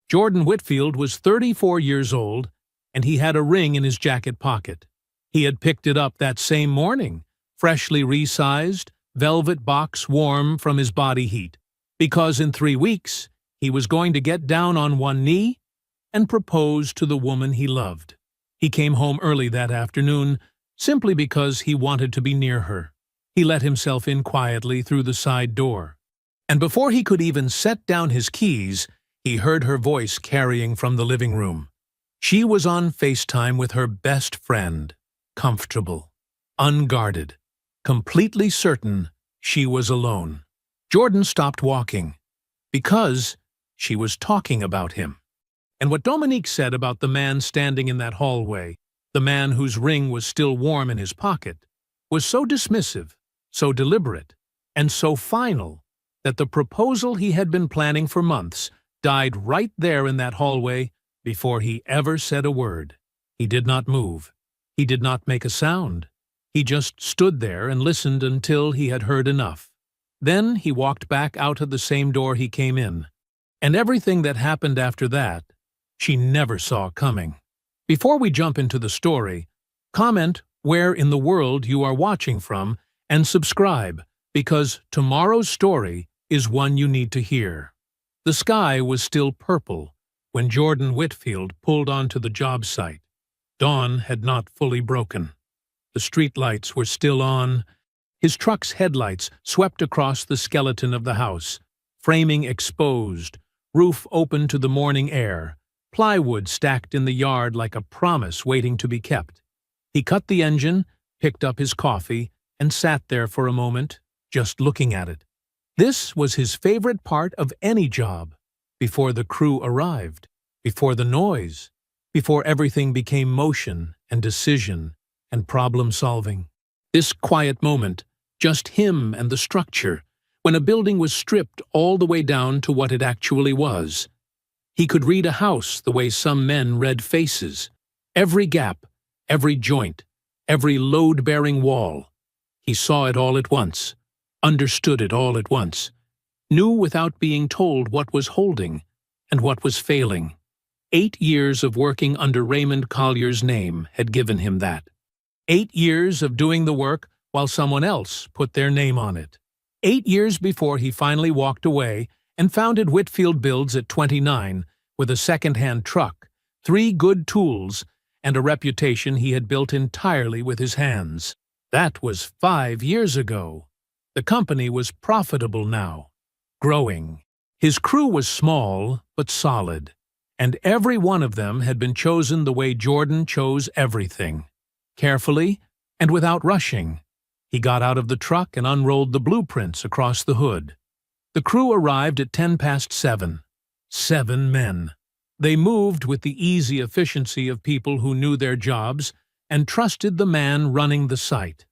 Jordan Whitfield was 34 years old, and he had a ring in his jacket pocket. He had picked it up that same morning, freshly resized, velvet box warm from his body heat, because in 3 weeks he was going to get down on one knee and propose to the woman he loved. He came home early that afternoon simply because he wanted to be near her. He let himself in quietly through the side door. And before he could even set down his keys, he heard her voice carrying from the living room. She was on FaceTime with her best friend, comfortable, unguarded, completely certain she was alone. Jordan stopped walking because she was talking about him. And what Dominique said about the man standing in that hallway, the man whose ring was still warm in his pocket, was so dismissive, so deliberate, and so final that the proposal he had been planning for months died right there in that hallway before he ever said a word. He did not move. He did not make a sound. He just stood there and listened until he had heard enough. Then he walked back out of the same door he came in. And everything that happened after that, she never saw coming. Before we jump into the story, comment where in the world you are watching from and subscribe, because tomorrow's story is one you need to hear. The sky was still purple when Jordan Whitfield pulled onto the job site. Dawn had not fully broken. The streetlights were still on. His truck's headlights swept across the skeleton of the house, framing exposed, roof open to the morning air, plywood stacked in the yard like a promise waiting to be kept. He cut the engine, picked up his coffee, and sat there for a moment, just looking at it. This was his favorite part of any job, before the crew arrived, before the noise, before everything became motion and decision and problem-solving. This quiet moment, just him and the structure, when a building was stripped all the way down to what it actually was. He could read a house the way some men read faces. Every gap, every joint, every load-bearing wall. He saw it all at once, understood it all at once, knew without being told what was holding and what was failing. 8 years of working under Raymond Collier's name had given him that. 8 years of doing the work while someone else put their name on it. 8 years before he finally walked away and founded Whitfield Builds at 29 with a second-hand truck, 3 good tools, and a reputation he had built entirely with his hands. That was 5 years ago. The company was profitable now, growing. His crew was small but solid, and every one of them had been chosen the way Jordan chose everything, carefully and without rushing. He got out of the truck and unrolled the blueprints across the hood. The crew arrived at 7:10. 7 men. They moved with the easy efficiency of people who knew their jobs and trusted the man running the site.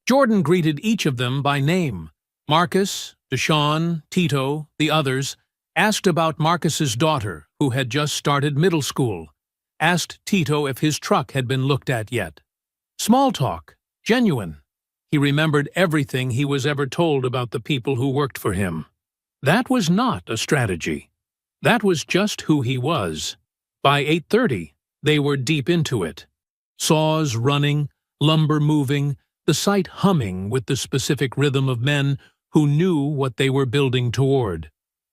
Jordan greeted each of them by name. Marcus, Deshaun, Tito, the others, asked about Marcus's daughter, who had just started middle school, asked Tito if his truck had been looked at yet. Small talk, genuine. He remembered everything he was ever told about the people who worked for him. That was not a strategy. That was just who he was. By 8:30, they were deep into it. Saws running, lumber moving, the site humming with the specific rhythm of men who knew what they were building toward.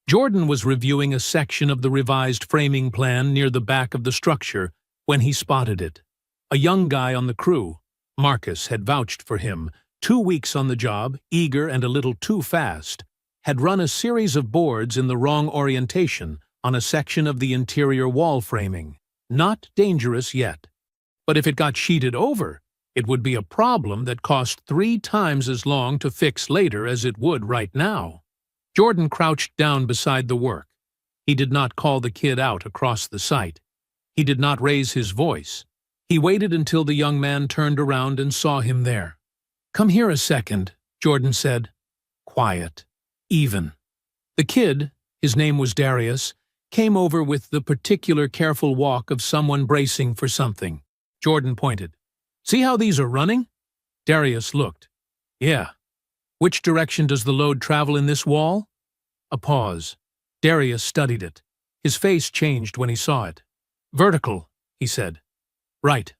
Jordan was reviewing a section of the revised framing plan near the back of the structure when he spotted it. A young guy on the crew, Marcus had vouched for him, 2 weeks on the job, eager and a little too fast, had run a series of boards in the wrong orientation on a section of the interior wall framing. Not dangerous yet. But if it got sheeted over, it would be a problem that cost 3 times as long to fix later as it would right now. Jordan crouched down beside the work. He did not call the kid out across the site. He did not raise his voice. He waited until the young man turned around and saw him there. "Come here a second," Jordan said. Quiet. Even. The kid, his name was Darius, came over with the particular careful walk of someone bracing for something. Jordan pointed. "See how these are running?" Darius looked. "Yeah. Which direction does the load travel in this wall?" A pause. Darius studied it. His face changed when he saw it. "Vertical," he said. "Right."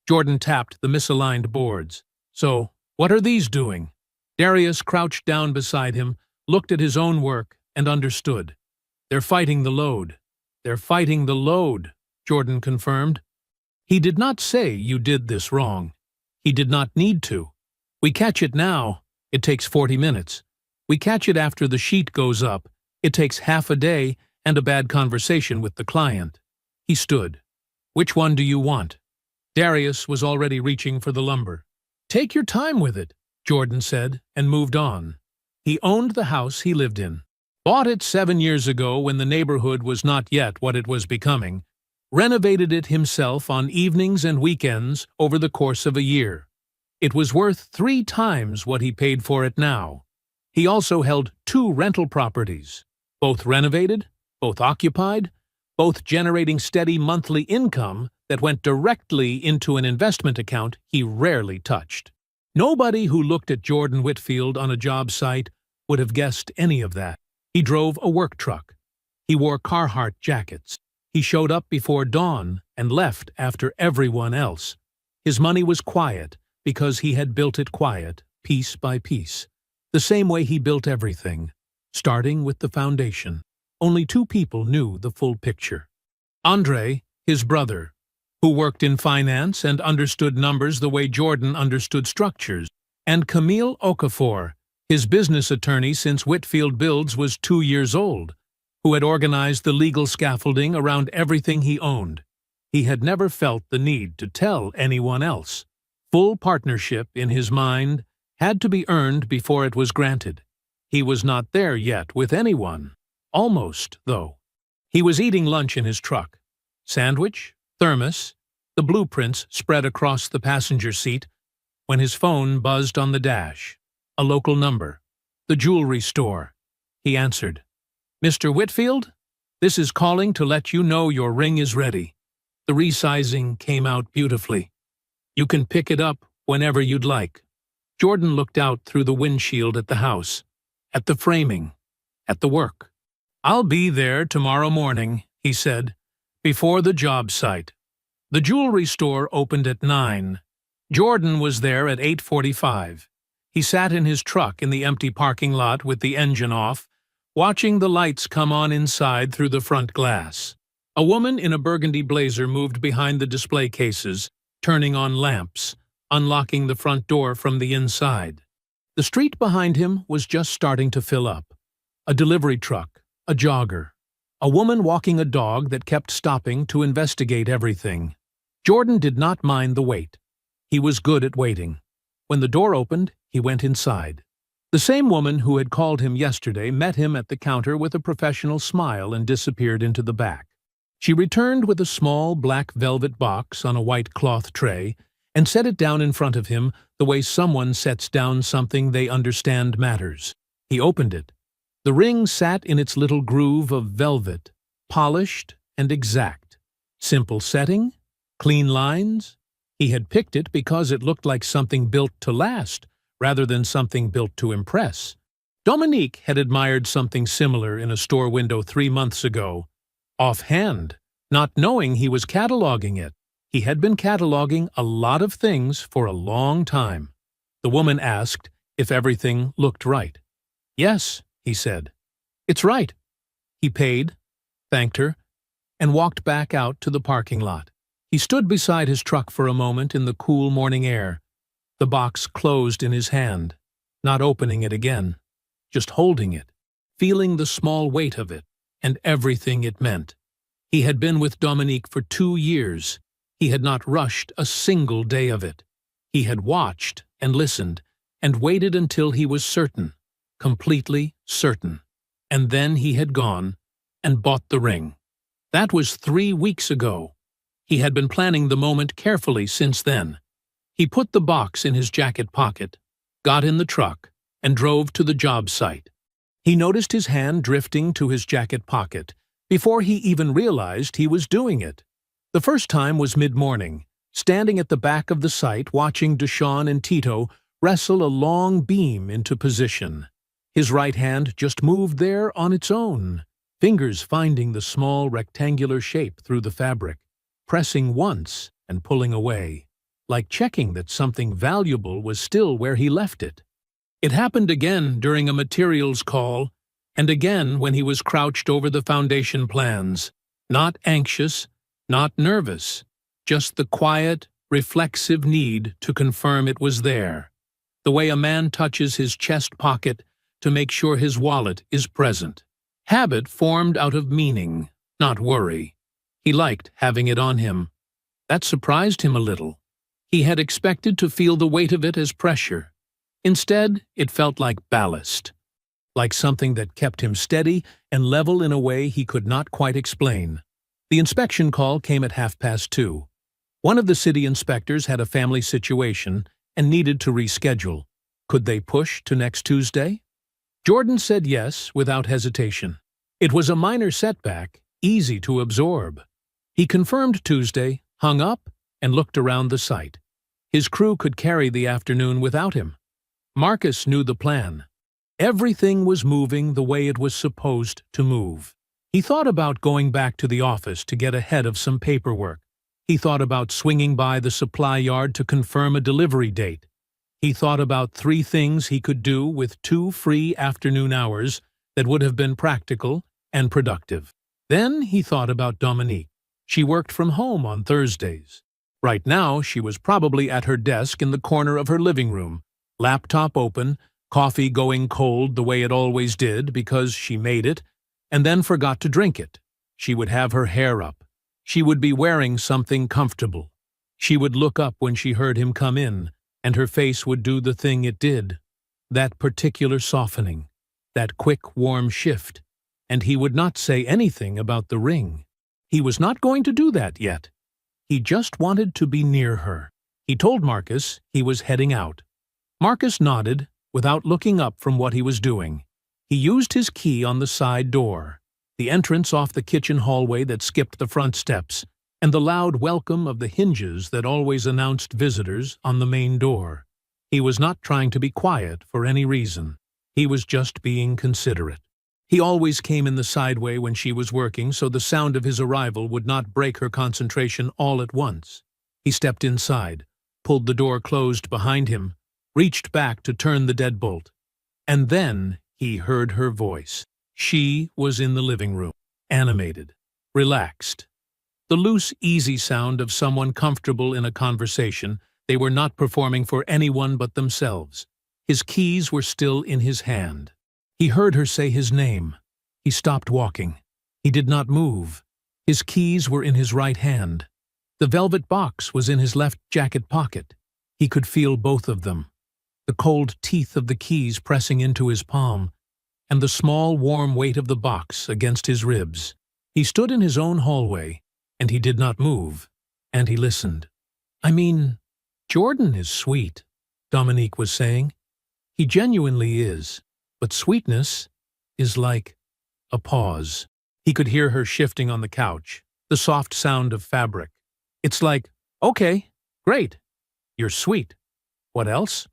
Jordan tapped the misaligned boards. "So, what are these doing?" Darius crouched down beside him, looked at his own work, and understood. "They're fighting the load." "They're fighting the load," Jordan confirmed. "He did not say you did this wrong. He did not need to. We catch it now, it takes 40 minutes. We catch it after the sheet goes up, it takes half a day and a bad conversation with the client." He stood. "Which one do you want?" Darius was already reaching for the lumber. "Take your time with it," Jordan said, and moved on. He owned the house he lived in. Bought it 7 years ago when the neighborhood was not yet what it was becoming. Renovated it himself on evenings and weekends over the course of a year. It was worth 3 times what he paid for it now. He also held 2 rental properties, both renovated, both occupied, both generating steady monthly income that went directly into an investment account he rarely touched. Nobody who looked at Jordan Whitfield on a job site would have guessed any of that. He drove a work truck. He wore Carhartt jackets. He showed up before dawn and left after everyone else. His money was quiet because he had built it quiet, piece by piece, the same way he built everything, starting with the foundation. Only 2 people knew the full picture. Andre, his brother, who worked in finance and understood numbers the way Jordan understood structures, and Camille Okafor, his business attorney since Whitfield Builds was 2 years old, who had organized the legal scaffolding around everything he owned. He had never felt the need to tell anyone else. Full partnership, in his mind, had to be earned before it was granted. He was not there yet with anyone. Almost, though. He was eating lunch in his truck. Sandwich, thermos, the blueprints spread across the passenger seat, when his phone buzzed on the dash. A local number. The jewelry store. He answered. "Mr. Whitfield? This is calling to let you know your ring is ready. The resizing came out beautifully. You can pick it up whenever you'd like." Jordan looked out through the windshield at the house, at the framing, at the work. "I'll be there tomorrow morning," he said, "before the job site." The jewelry store opened at 9. Jordan was there at 8:45. He sat in his truck in the empty parking lot with the engine off, watching the lights come on inside through the front glass. A woman in a burgundy blazer moved behind the display cases, turning on lamps, unlocking the front door from the inside. The street behind him was just starting to fill up. A delivery truck, a jogger, a woman walking a dog that kept stopping to investigate everything. Jordan did not mind the wait. He was good at waiting. When the door opened, he went inside. The same woman who had called him yesterday met him at the counter with a professional smile and disappeared into the back. She returned with a small black velvet box on a white cloth tray and set it down in front of him the way someone sets down something they understand matters. He opened it. The ring sat in its little groove of velvet, polished and exact. Simple setting, clean lines. He had picked it because it looked like something built to last, rather than something built to impress. Dominique had admired something similar in a store window 3 months ago. Offhand, not knowing he was cataloging it. He had been cataloging a lot of things for a long time. The woman asked if everything looked right. "Yes," he said. "It's right." He paid, thanked her, and walked back out to the parking lot. He stood beside his truck for a moment in the cool morning air, the box closed in his hand, not opening it again, just holding it, feeling the small weight of it and everything it meant. He had been with Dominique for 2 years. He had not rushed a single day of it. He had watched and listened and waited until he was certain, completely certain. And then he had gone and bought the ring. That was 3 weeks ago. He had been planning the moment carefully since then. He put the box in his jacket pocket, got in the truck, and drove to the job site. He noticed his hand drifting to his jacket pocket before he even realized he was doing it. The first time was mid-morning, standing at the back of the site watching Deshawn and Tito wrestle a long beam into position. His right hand just moved there on its own, fingers finding the small rectangular shape through the fabric, pressing once and pulling away, like checking that something valuable was still where he left it. It happened again during a materials call, and again when he was crouched over the foundation plans, not anxious, not nervous, just the quiet, reflexive need to confirm it was there, the way a man touches his chest pocket to make sure his wallet is present. Habit formed out of meaning, not worry. He liked having it on him. That surprised him a little. He had expected to feel the weight of it as pressure. Instead, it felt like ballast, like something that kept him steady and level in a way he could not quite explain. The inspection call came at 2:30. One of the city inspectors had a family situation and needed to reschedule. Could they push to next Tuesday? Jordan said yes without hesitation. It was a minor setback, easy to absorb. He confirmed Tuesday, hung up, and looked around the site. His crew could carry the afternoon without him. Marcus knew the plan. Everything was moving the way it was supposed to move. He thought about going back to the office to get ahead of some paperwork. He thought about swinging by the supply yard to confirm a delivery date. He thought about 3 things he could do with 2 free afternoon hours that would have been practical and productive. Then he thought about Dominique. She worked from home on Thursdays. Right now, she was probably at her desk in the corner of her living room, laptop open, coffee going cold the way it always did because she made it, and then forgot to drink it. She would have her hair up. She would be wearing something comfortable. She would look up when she heard him come in, and her face would do the thing it did, that particular softening, that quick, warm shift, and he would not say anything about the ring. He was not going to do that yet. He just wanted to be near her. He told Marcus he was heading out. Marcus nodded, without looking up from what he was doing. He used his key on the side door, the entrance off the kitchen hallway that skipped the front steps, and the loud welcome of the hinges that always announced visitors on the main door. He was not trying to be quiet for any reason. He was just being considerate. He always came in the sideway when she was working so the sound of his arrival would not break her concentration all at once. He stepped inside, pulled the door closed behind him, reached back to turn the deadbolt. And then he heard her voice. She was in the living room, animated, relaxed. The loose, easy sound of someone comfortable in a conversation. They were not performing for anyone but themselves. His keys were still in his hand. He heard her say his name. He stopped walking. He did not move. His keys were in his right hand. The velvet box was in his left jacket pocket. He could feel both of them, the cold teeth of the keys pressing into his palm, and the small, warm weight of the box against his ribs. He stood in his own hallway, and he did not move, and he listened. "I mean, Jordan is sweet," Dominique was saying. "He genuinely is. But sweetness is like a pause." He could hear her shifting on the couch, the soft sound of fabric. "It's like, okay, great. You're sweet. What else?"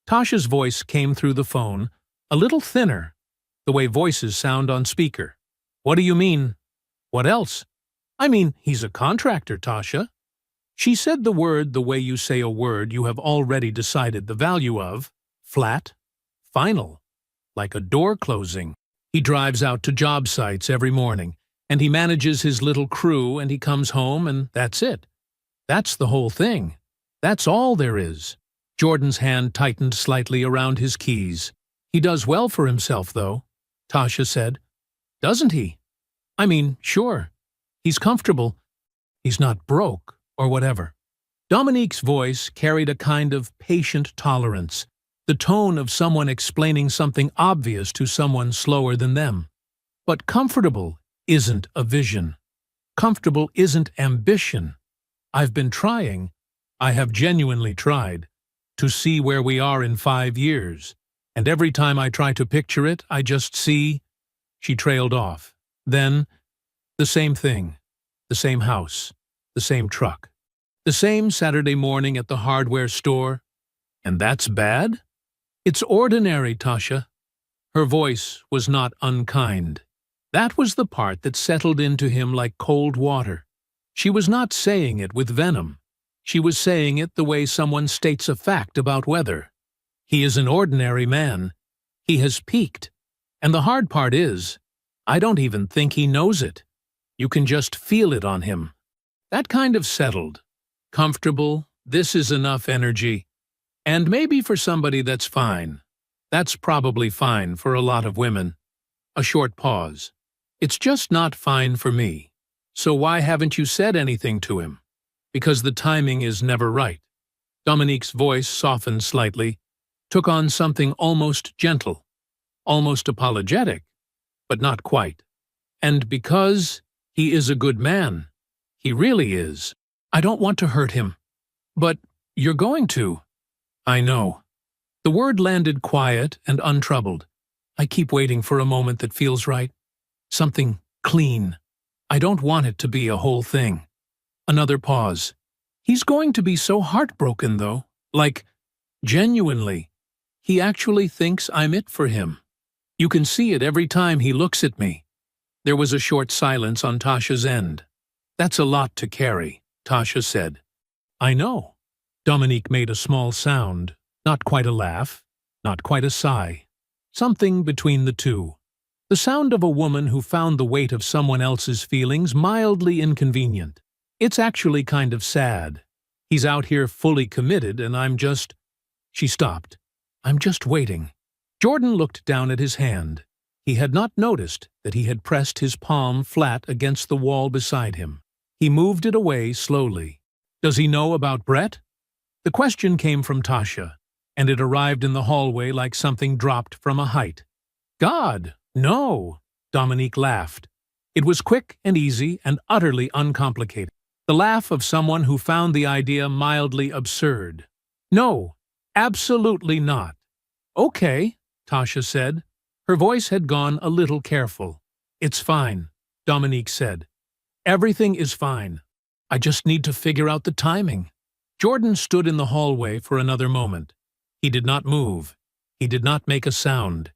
Tasha's voice came through the phone, a little thinner, the way voices sound on speaker. "What do you mean? What else?" "I mean, he's a contractor, Tasha." She said the word the way you say a word you have already decided the value of, flat, final. Like a door closing. He drives out to job sites every morning, and he manages his little crew, and he comes home, and that's it. That's the whole thing. That's all there is. Jordan's hand tightened slightly around his keys. "He does well for himself, though," Tasha said. "Doesn't he? I mean, sure. He's comfortable. He's not broke, or whatever." Dominique's voice carried a kind of patient tolerance, the tone of someone explaining something obvious to someone slower than them. But comfortable isn't a vision. Comfortable isn't ambition. I've been trying, I have genuinely tried, to see where we are in 5 years, and every time I try to picture it, I just see— She trailed off. Then, the same thing, the same house, the same truck, the same Saturday morning at the hardware store. And that's bad? "It's ordinary, Tasha." Her voice was not unkind. That was the part that settled into him like cold water. She was not saying it with venom. She was saying it the way someone states a fact about weather. He is an ordinary man. He has peaked. And the hard part is, I don't even think he knows it. You can just feel it on him. That kind of settled. Comfortable, this is enough energy. And maybe for somebody that's fine. That's probably fine for a lot of women. A short pause. It's just not fine for me. So why haven't you said anything to him? Because the timing is never right. Dominique's voice softened slightly, took on something almost gentle, almost apologetic, but not quite. And because he is a good man, he really is. I don't want to hurt him. But you're going to. I know. The word landed quiet and untroubled. I keep waiting for a moment that feels right. Something clean. I don't want it to be a whole thing. Another pause. He's going to be so heartbroken, though. Like, genuinely. He actually thinks I'm it for him. You can see it every time he looks at me. There was a short silence on Tasha's end. That's a lot to carry, Tasha said. I know. Dominique made a small sound, not quite a laugh, not quite a sigh. Something between the two. The sound of a woman who found the weight of someone else's feelings mildly inconvenient. It's actually kind of sad. He's out here fully committed and I'm just… She stopped. I'm just waiting. Jordan looked down at his hand. He had not noticed that he had pressed his palm flat against the wall beside him. He moved it away slowly. Does he know about Brett? The question came from Tasha, and it arrived in the hallway like something dropped from a height. God, no! Dominique laughed. It was quick and easy and utterly uncomplicated. The laugh of someone who found the idea mildly absurd. No, absolutely not. Okay, Tasha said. Her voice had gone a little careful. It's fine, Dominique said. Everything is fine. I just need to figure out the timing. Jordan stood in the hallway for another moment. He did not move. He did not make a sound.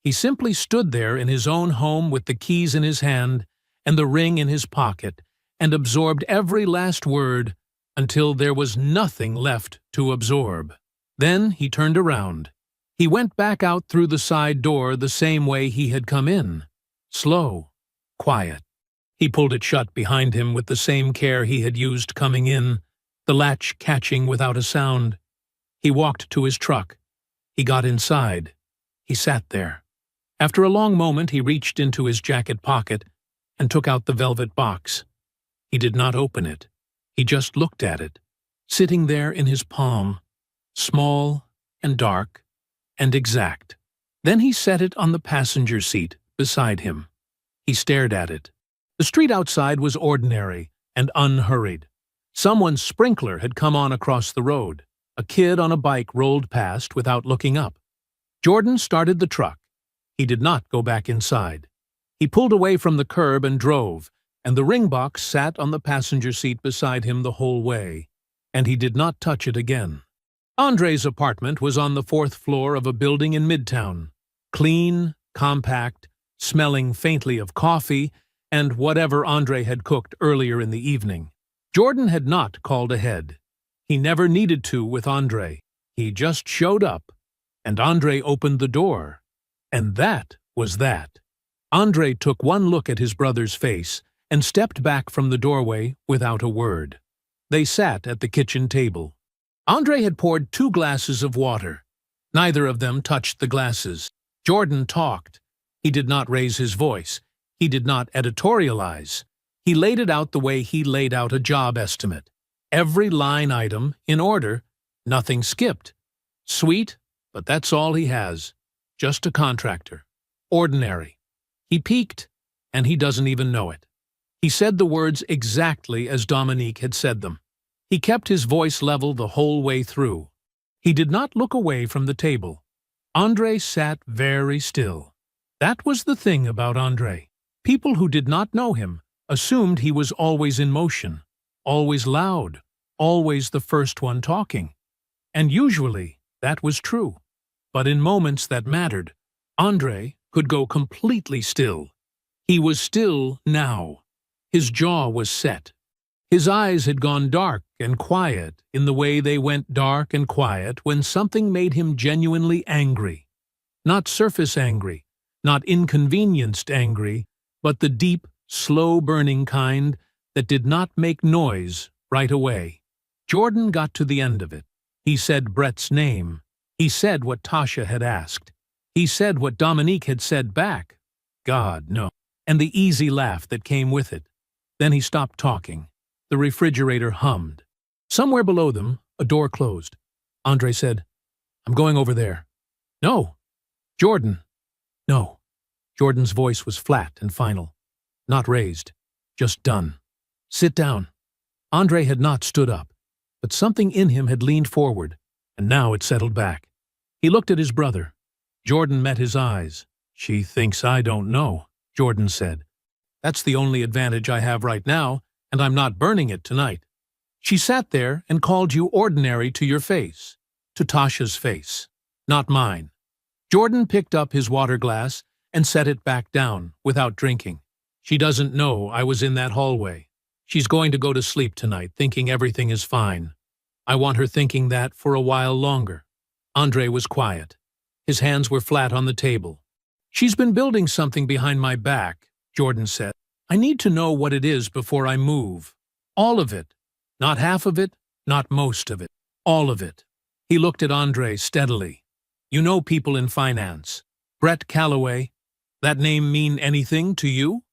He simply stood there in his own home with the keys in his hand and the ring in his pocket and absorbed every last word until there was nothing left to absorb. Then he turned around. He went back out through the side door the same way he had come in. Slow, quiet. He pulled it shut behind him with the same care he had used coming in, the latch catching without a sound. He walked to his truck. He got inside. He sat there. After a long moment, he reached into his jacket pocket and took out the velvet box. He did not open it. He just looked at it, sitting there in his palm, small and dark and exact. Then he set it on the passenger seat beside him. He stared at it. The street outside was ordinary and unhurried. Someone's sprinkler had come on across the road. A kid on a bike rolled past without looking up. Jordan started the truck. He did not go back inside. He pulled away from the curb and drove, and the ring box sat on the passenger seat beside him the whole way, and he did not touch it again. Andre's apartment was on the 4th floor of a building in Midtown. Clean, compact, smelling faintly of coffee and whatever Andre had cooked earlier in the evening. Jordan had not called ahead. He never needed to with Andre. He just showed up, and Andre opened the door. And that was that. Andre took one look at his brother's face and stepped back from the doorway without a word. They sat at the kitchen table. Andre had poured 2 glasses of water. Neither of them touched the glasses. Jordan talked. He did not raise his voice. He did not editorialize. He laid it out the way he laid out a job estimate. Every line item in order, nothing skipped. Sweet, but that's all he has. Just a contractor. Ordinary. He peaked, and he doesn't even know it. He said the words exactly as Dominique had said them. He kept his voice level the whole way through. He did not look away from the table. Andre sat very still. That was the thing about Andre. People who did not know him assumed he was always in motion, always loud, always the first one talking. And usually that was true. But in moments that mattered, Andre could go completely still. He was still now. His jaw was set. His eyes had gone dark and quiet in the way they went dark and quiet when something made him genuinely angry. Not surface angry, not inconvenienced angry, but the deep, slow-burning kind that did not make noise right away. Jordan got to the end of it. He said Brett's name. He said what Tasha had asked. He said what Dominique had said back. God, no. And the easy laugh that came with it. Then he stopped talking. The refrigerator hummed. Somewhere below them, a door closed. Andre said, "I'm going over there." "No." "Jordan." "No." Jordan's voice was flat and final. Not raised. Just done. "Sit down." Andre had not stood up, but something in him had leaned forward, and now it settled back. He looked at his brother. Jordan met his eyes. "She thinks I don't know," Jordan said. "That's the only advantage I have right now, and I'm not burning it tonight. She sat there and called you ordinary to your face, to Tasha's face, not mine." Jordan picked up his water glass and set it back down without drinking. "She doesn't know I was in that hallway. She's going to go to sleep tonight thinking everything is fine. I want her thinking that for a while longer." Andre was quiet. His hands were flat on the table. "She's been building something behind my back," Jordan said. "I need to know what it is before I move. All of it. Not half of it, not most of it. All of it." He looked at Andre steadily. "You know people in finance. Brett Calloway. That name mean anything to you?"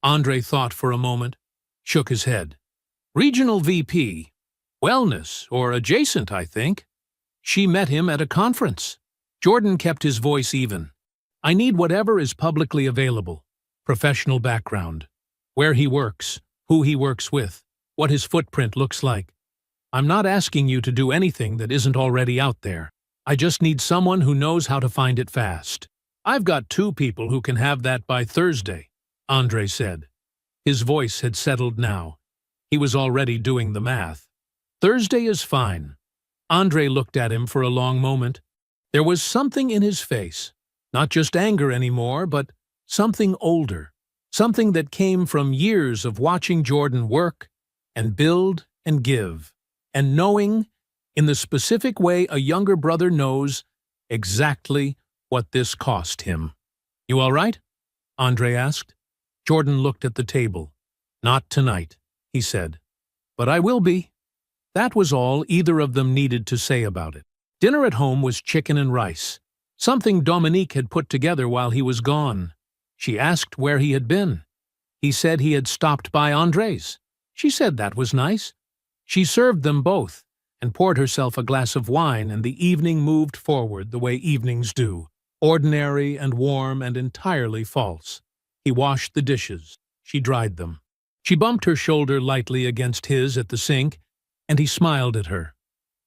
Andre thought for a moment, shook his head. "Regional VP. Wellness, or adjacent, I think. She met him at a conference." Jordan kept his voice even. "I need whatever is publicly available. Professional background. Where he works, who he works with, what his footprint looks like. I'm not asking you to do anything that isn't already out there. I just need someone who knows how to find it fast." "I've got 2 people who can have that by Thursday," Andre said. His voice had settled now. He was already doing the math. "Thursday is fine." Andre looked at him for a long moment. There was something in his face, not just anger anymore, but something older. Something that came from years of watching Jordan work and build and give, and knowing, in the specific way a younger brother knows, exactly what this cost him. "You all right?" Andre asked. Jordan looked at the table. "Not tonight," he said. "But I will be." That was all either of them needed to say about it. Dinner at home was chicken and rice, something Dominique had put together while he was gone. She asked where he had been. He said he had stopped by Andre's. She said that was nice. She served them both and poured herself a glass of wine, and the evening moved forward the way evenings do, ordinary and warm and entirely false. He washed the dishes. She dried them. She bumped her shoulder lightly against his at the sink, and he smiled at her.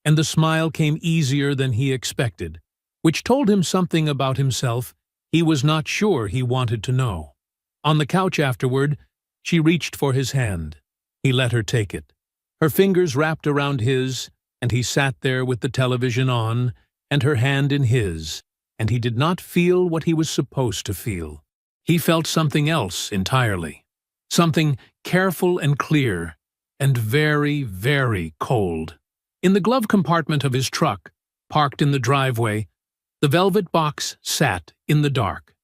And the smile came easier than he expected, which told him something about himself he was not sure he wanted to know. On the couch afterward, she reached for his hand. He let her take it. Her fingers wrapped around his, and he sat there with the television on, and her hand in his, and he did not feel what he was supposed to feel. He felt something else entirely. Something careful and clear, and very, very cold. In the glove compartment of his truck, parked in the driveway, the velvet box sat in the dark.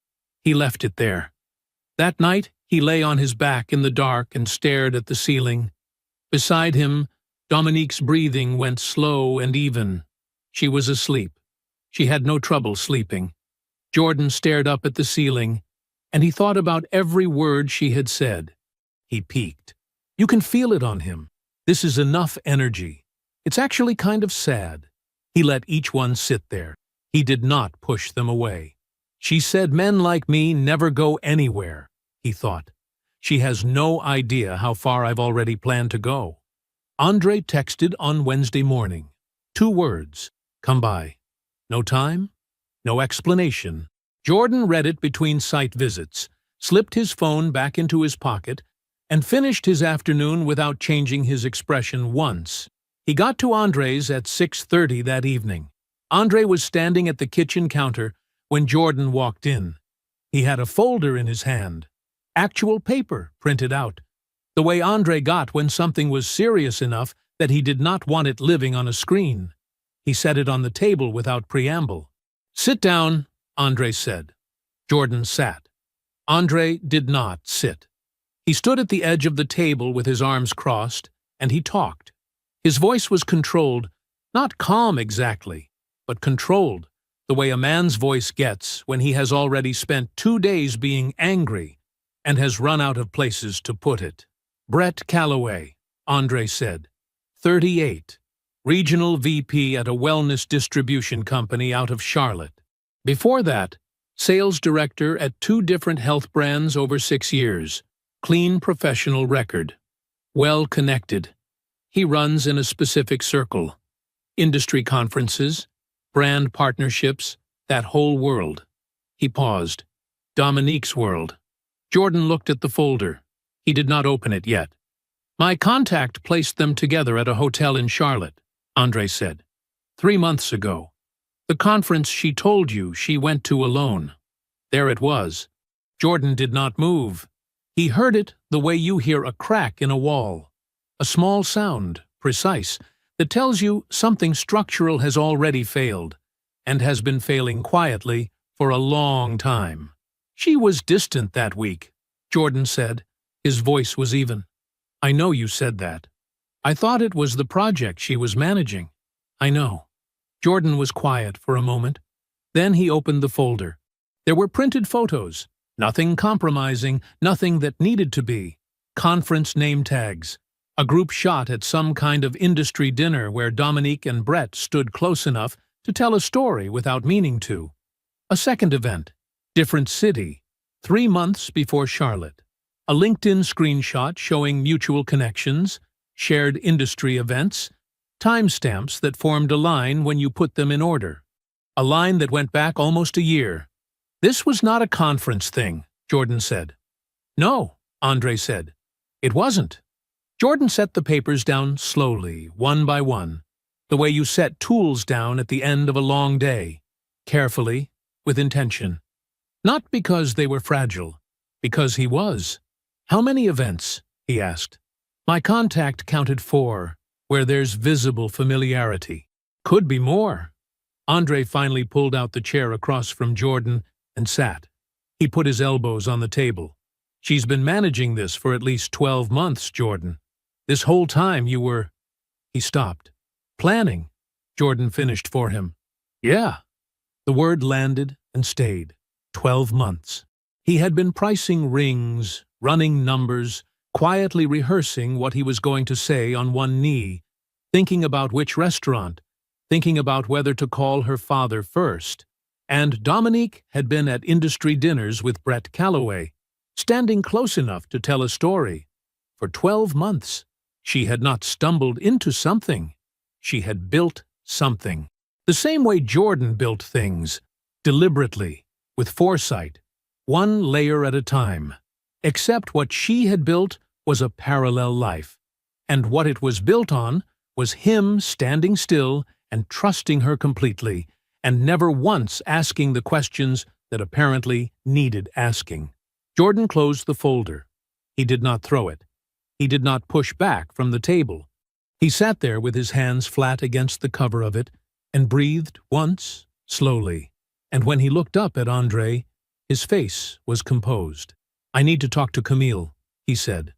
He left it there. That night, he lay on his back in the dark and stared at the ceiling. Beside him, Dominique's breathing went slow and even. She was asleep. She had no trouble sleeping. Jordan stared up at the ceiling, and he thought about every word she had said. He peaked. You can feel it on him. This is enough energy. It's actually kind of sad. He let each one sit there. He did not push them away. She said men like me never go anywhere, he thought. She has no idea how far I've already planned to go. Andre texted on Wednesday morning. 2 words. Come by. No time? No explanation. Jordan read it between site visits, slipped his phone back into his pocket, and finished his afternoon without changing his expression once. He got to Andre's at 6:30 that evening. Andre was standing at the kitchen counter when Jordan walked in. He had a folder in his hand. Actual paper printed out. The way Andre got when something was serious enough that he did not want it living on a screen. He set it on the table without preamble. "Sit down," Andre said. Jordan sat. Andre did not sit. He stood at the edge of the table with his arms crossed, and he talked. His voice was controlled, not calm exactly, but controlled, the way a man's voice gets when he has already spent 2 days being angry and has run out of places to put it. "Brett Calloway," Andre said, 38, regional VP at a wellness distribution company out of Charlotte. Before that, sales director at 2 different health brands over 6 years. Clean professional record. Well connected. He runs in a specific circle. Industry conferences, brand partnerships, that whole world. He paused. Dominique's world. Jordan looked at the folder. He did not open it yet. "My contact placed them together at a hotel in Charlotte," Andre said. 3 months ago. The conference she told you she went to alone. There it was. Jordan did not move. He heard it the way you hear a crack in a wall. A small sound, precise, that tells you something structural has already failed, and has been failing quietly for a long time. "She was distant that week," Jordan said. His voice was even. "I know you said that. I thought it was the project she was managing." "I know." Jordan was quiet for a moment. Then he opened the folder. There were printed photos. Nothing compromising, nothing that needed to be. Conference name tags. A group shot at some kind of industry dinner where Dominique and Brett stood close enough to tell a story without meaning to. A second event. Different city. 3 months before Charlotte. A LinkedIn screenshot showing mutual connections, shared industry events, timestamps that formed a line when you put them in order. A line that went back almost a year. "This was not a conference thing," Jordan said. "No," Andre said. "It wasn't." Jordan set the papers down slowly, one by one, the way you set tools down at the end of a long day, carefully, with intention. Not because they were fragile, because he was. "How many events?" he asked. "My contact counted 4, where there's visible familiarity. Could be more." Andre finally pulled out the chair across from Jordan and sat. He put his elbows on the table. "She's been managing this for at least 12 months, Jordan. This whole time you were—" He stopped. "Planning," Jordan finished for him. "Yeah." The word landed and stayed. 12 months. He had been pricing rings, running numbers, quietly rehearsing what he was going to say on one knee, thinking about which restaurant, thinking about whether to call her father first. And Dominique had been at industry dinners with Brett Calloway, standing close enough to tell a story. For 12 months, she had not stumbled into something. She had built something. The same way Jordan built things, deliberately, with foresight, one layer at a time. Except what she had built was a parallel life. And what it was built on was him standing still and trusting her completely, and never once asking the questions that apparently needed asking. Jordan closed the folder. He did not throw it. He did not push back from the table. He sat there with his hands flat against the cover of it and breathed once, slowly. And when he looked up at Andre, his face was composed. "I need to talk to Camille," he said.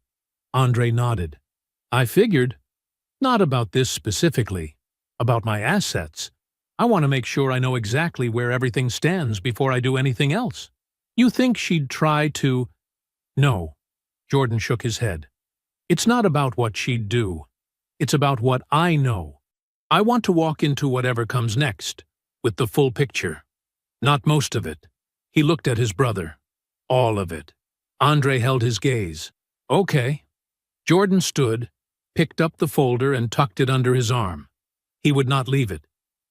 Andre nodded. "I figured. Not about this specifically. About my assets. I want to make sure I know exactly where everything stands before I do anything else." "You think she'd try to—" "No." Jordan shook his head. "It's not about what she'd do. It's about what I know. I want to walk into whatever comes next, with the full picture. Not most of it." He looked at his brother. "All of it." Andre held his gaze. "Okay." Jordan stood, picked up the folder and tucked it under his arm. He would not leave it.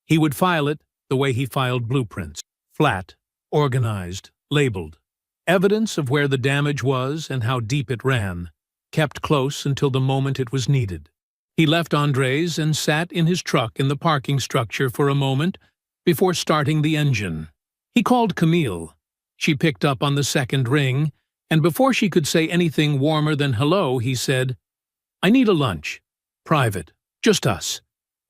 He would file it the way he filed blueprints. Flat, organized, labeled. Evidence of where the damage was and how deep it ran, kept close until the moment it was needed. He left Andre's and sat in his truck in the parking structure for a moment before starting the engine. He called Camille. She picked up on the second ring, And before she could say anything warmer than hello, he said, "I need a lunch. Private. Just us.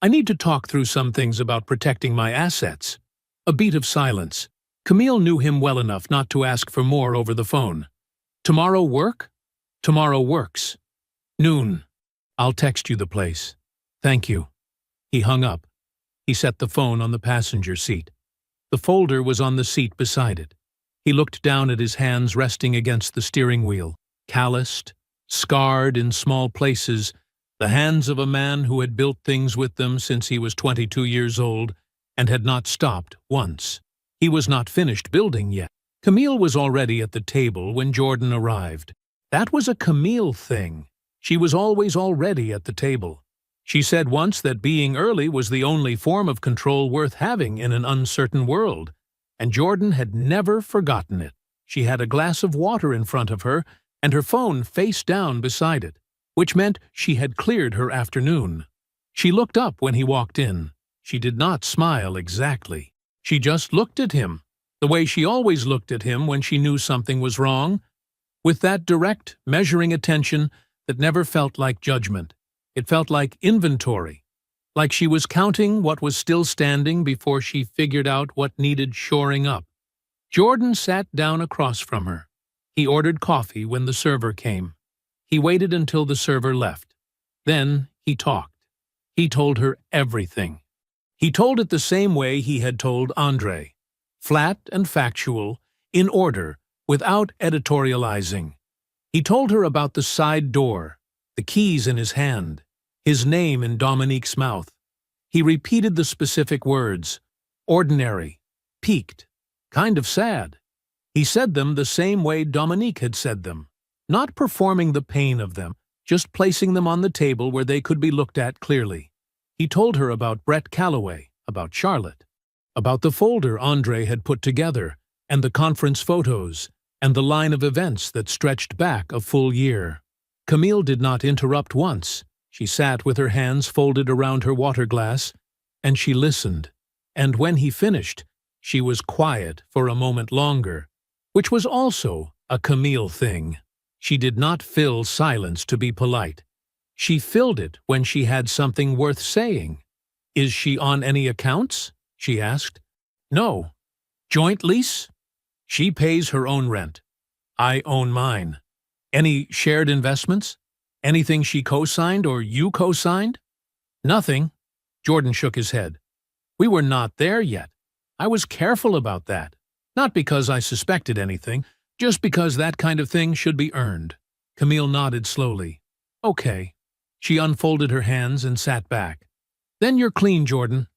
I need to talk through some things about protecting my assets." A beat of silence. Camille knew him well enough not to ask for more over the phone. "Tomorrow work?" "Tomorrow works. Noon. I'll text you the place. Thank you." He hung up. He set the phone on the passenger seat. The folder was on the seat beside it. He looked down at his hands resting against the steering wheel, calloused, scarred in small places, the hands of a man who had built things with them since he was 22 years old and had not stopped once. He was not finished building yet. Camille was already at the table when Jordan arrived. That was a Camille thing. She was always already at the table. She said once that being early was the only form of control worth having in an uncertain world, and Jordan had never forgotten it. She had a glass of water in front of her and her phone face down beside it, which meant she had cleared her afternoon. She looked up when he walked in. She did not smile exactly. She just looked at him, the way she always looked at him when she knew something was wrong, with that direct, measuring attention that never felt like judgment. It felt like inventory, like she was counting what was still standing before she figured out what needed shoring up. Jordan sat down across from her. He ordered coffee when the server came. He waited until the server left. Then he talked. He told her everything. He told it the same way he had told Andre, flat and factual, in order, without editorializing. He told her about the side door, the keys in his hand, his name in Dominique's mouth. He repeated the specific words, ordinary, peaked, kind of sad. He said them the same way Dominique had said them, not performing the pain of them, just placing them on the table where they could be looked at clearly. He told her about Brett Calloway, about Charlotte, about the folder Andre had put together, and the conference photos, and the line of events that stretched back a full year. Camille did not interrupt once. She sat with her hands folded around her water glass, and she listened. And when he finished, she was quiet for a moment longer, which was also a Camille thing. She did not fill silence to be polite. She filled it when she had something worth saying. "Is she on any accounts?" she asked. "No." "Joint lease?" "She pays her own rent. I own mine." "Any shared investments? Anything she co-signed or you co-signed?" "Nothing." Jordan shook his head. "We were not there yet. I was careful about that. Not because I suspected anything, just because that kind of thing should be earned." Camille nodded slowly. "Okay." She unfolded her hands and sat back. "Then you're clean, Jordan.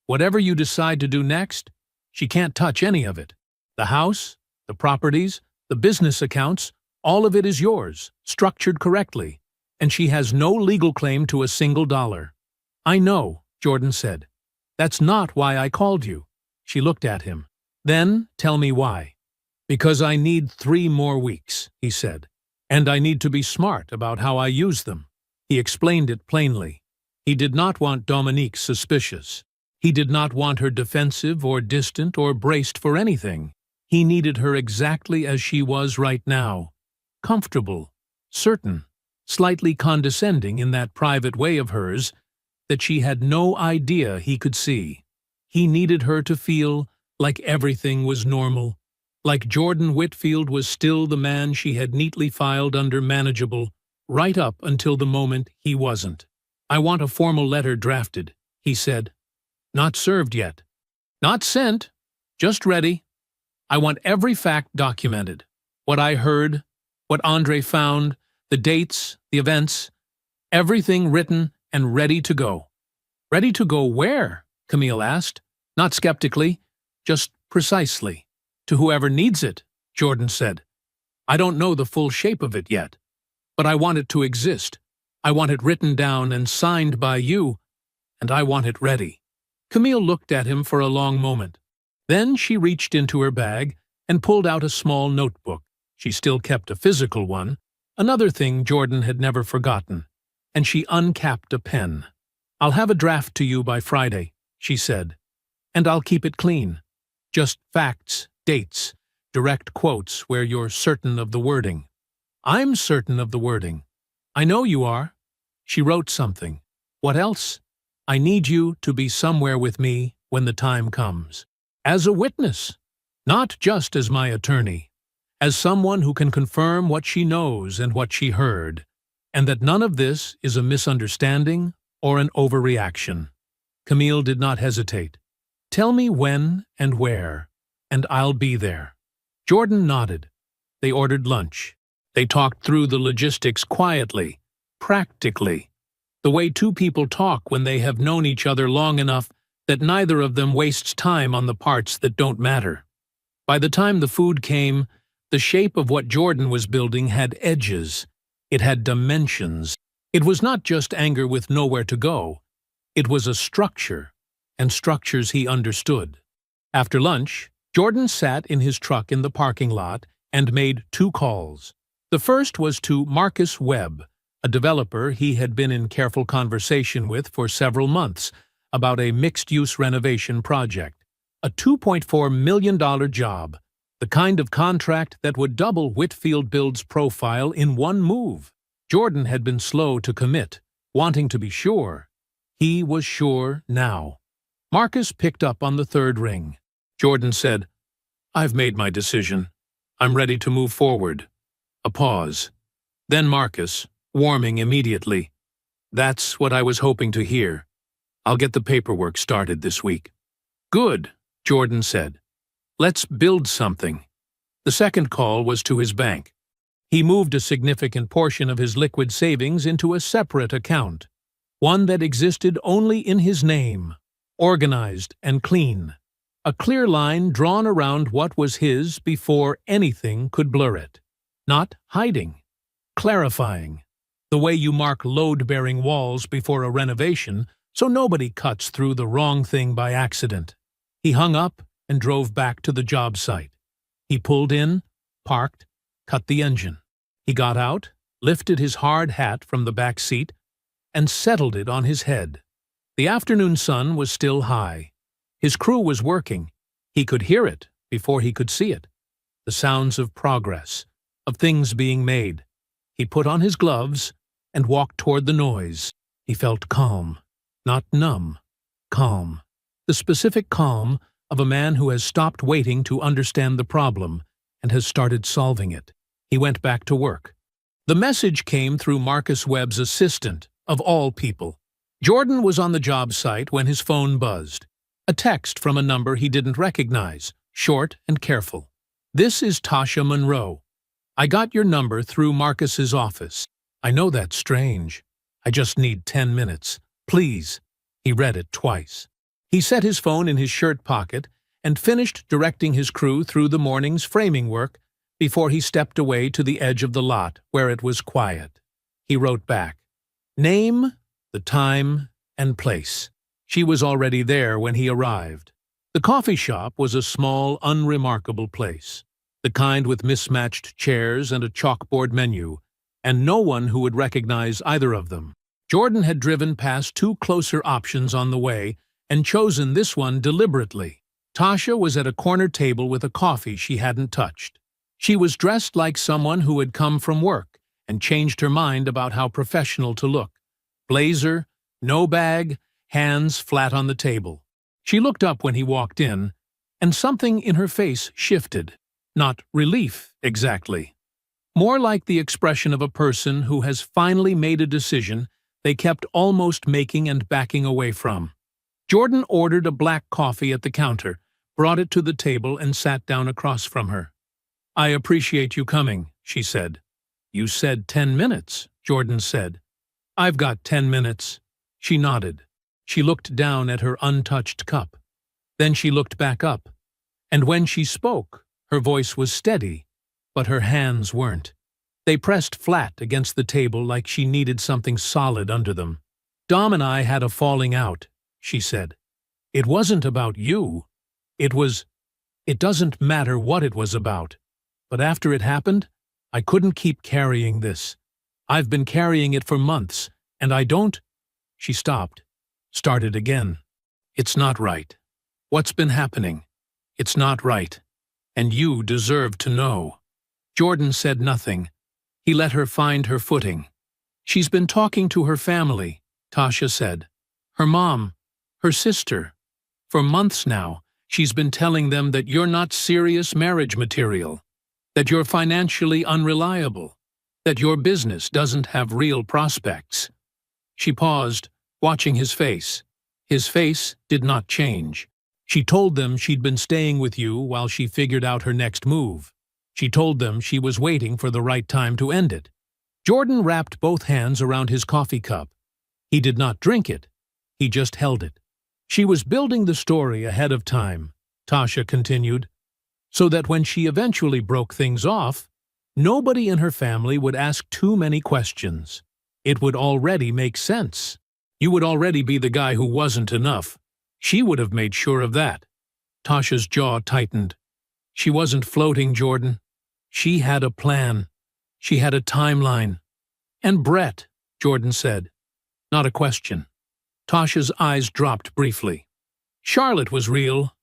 Whatever you decide to do next, she can't touch any of it. The house, the properties, the business accounts, all of it is yours, structured correctly, and she has no legal claim to a single dollar." "I know," Jordan said. "That's not why I called you." She looked at him. "Then tell me why." "Because I need 3 more weeks," he said, "and I need to be smart about how I use them." He explained it plainly. He did not want Dominique suspicious. He did not want her defensive or distant or braced for anything. He needed her exactly as she was right now, comfortable, certain, slightly condescending in that private way of hers that she had no idea he could see. He needed her to feel like everything was normal, like Jordan Whitfield was still the man she had neatly filed under manageable, right up until the moment he wasn't. "I want a formal letter drafted," he said. "Not served yet. Not sent. Just ready. I want every fact documented. What I heard, what Andre found, the dates, the events, everything written and ready to go." "Ready to go where?" Camille asked, not skeptically, just precisely. "To whoever needs it," Jordan said. "I don't know the full shape of it yet. But I want it to exist. I want it written down and signed by you, and I want it ready." Camille looked at him for a long moment. Then she reached into her bag and pulled out a small notebook. She still kept a physical one, another thing Jordan had never forgotten, and she uncapped a pen. "I'll have a draft to you by Friday," she said, "and I'll keep it clean. Just facts, dates, direct quotes where you're certain of the wording." I'm certain of the wording. I know you are. She wrote something. What else? I need you to be somewhere with me when the time comes. As a witness, not just as my attorney. As someone who can confirm what she knows and what she heard, and that none of this is a misunderstanding or an overreaction. Camille did not hesitate. Tell me when and where, and I'll be there. Jordan nodded. They ordered lunch. They talked through the logistics quietly, practically, the way two people talk when they have known each other long enough that neither of them wastes time on the parts that don't matter. By the time the food came, the shape of what Jordan was building had edges. It had dimensions. It was not just anger with nowhere to go. It was a structure, and structures he understood. After lunch, Jordan sat in his truck in the parking lot and made 2 calls. The first was to Marcus Webb, a developer he had been in careful conversation with for several months about a mixed-use renovation project, a $2.4 million job, the kind of contract that would double Whitfield Build's profile in one move. Jordan had been slow to commit, wanting to be sure. He was sure now. Marcus picked up on the 3rd ring. Jordan said, I've made my decision. I'm ready to move forward. A pause. Then Marcus, warming immediately. That's what I was hoping to hear. I'll get the paperwork started this week. Good, Jordan said. Let's build something. The second call was to his bank. He moved a significant portion of his liquid savings into a separate account, one that existed only in his name, organized and clean. A clear line drawn around what was his before anything could blur it. Not hiding, clarifying. The way you mark load-bearing walls before a renovation so nobody cuts through the wrong thing by accident. He hung up and drove back to the job site. He pulled in, parked, cut the engine. He got out, lifted his hard hat from the back seat, and settled it on his head. The afternoon sun was still high. His crew was working. He could hear it before he could see it. The sounds of progress, of things being made. He put on his gloves and walked toward the noise. He felt calm, not numb, calm. The specific calm of a man who has stopped waiting to understand the problem and has started solving it. He went back to work. The message came through Marcus Webb's assistant, of all people. Jordan was on the job site when his phone buzzed. A text from a number he didn't recognize, short and careful. This is Tasha Monroe. I got your number through Marcus's office. I know that's strange. I just need 10 minutes. Please. He read it twice. He set his phone in his shirt pocket and finished directing his crew through the morning's framing work before he stepped away to the edge of the lot where it was quiet. He wrote back. Name, the time, and place. She was already there when he arrived. The coffee shop was a small, unremarkable place, the kind with mismatched chairs and a chalkboard menu, and no one who would recognize either of them. Jordan had driven past 2 closer options on the way and chosen this one deliberately. Tasha was at a corner table with a coffee she hadn't touched. She was dressed like someone who had come from work and changed her mind about how professional to look. Blazer, no bag, hands flat on the table. She looked up when he walked in, and something in her face shifted. Not relief, exactly. More like the expression of a person who has finally made a decision they kept almost making and backing away from. Jordan ordered a black coffee at the counter, brought it to the table, and sat down across from her. I appreciate you coming, she said. You said 10 minutes, Jordan said. I've got 10 minutes. She nodded. She looked down at her untouched cup. Then she looked back up. And when she spoke, her voice was steady, but her hands weren't. They pressed flat against the table like she needed something solid under them. Dom and I had a falling out, she said. It wasn't about you. It doesn't matter what it was about. But after it happened, I couldn't keep carrying this. I've been carrying it for months, and I don't... She stopped, started again. It's not right. What's been happening? It's not right. And you deserve to know. Jordan said nothing. He let her find her footing. "She's been talking to her family," Tasha said. "Her mom, her sister. For months now, she's been telling them that you're not serious marriage material, that you're financially unreliable, that your business doesn't have real prospects." She paused, watching his face. His face did not change. "She told them she'd been staying with you while she figured out her next move. She told them she was waiting for the right time to end it." Jordan wrapped both hands around his coffee cup. He did not drink it. He just held it. "She was building the story ahead of time," Tasha continued, "so that when she eventually broke things off, nobody in her family would ask too many questions. It would already make sense. You would already be the guy who wasn't enough. She would have made sure of that." Tasha's jaw tightened. She wasn't floating, Jordan. She had a plan. She had a timeline. "And Brett," Jordan said. Not a question. Tasha's eyes dropped briefly. "Charlotte was real.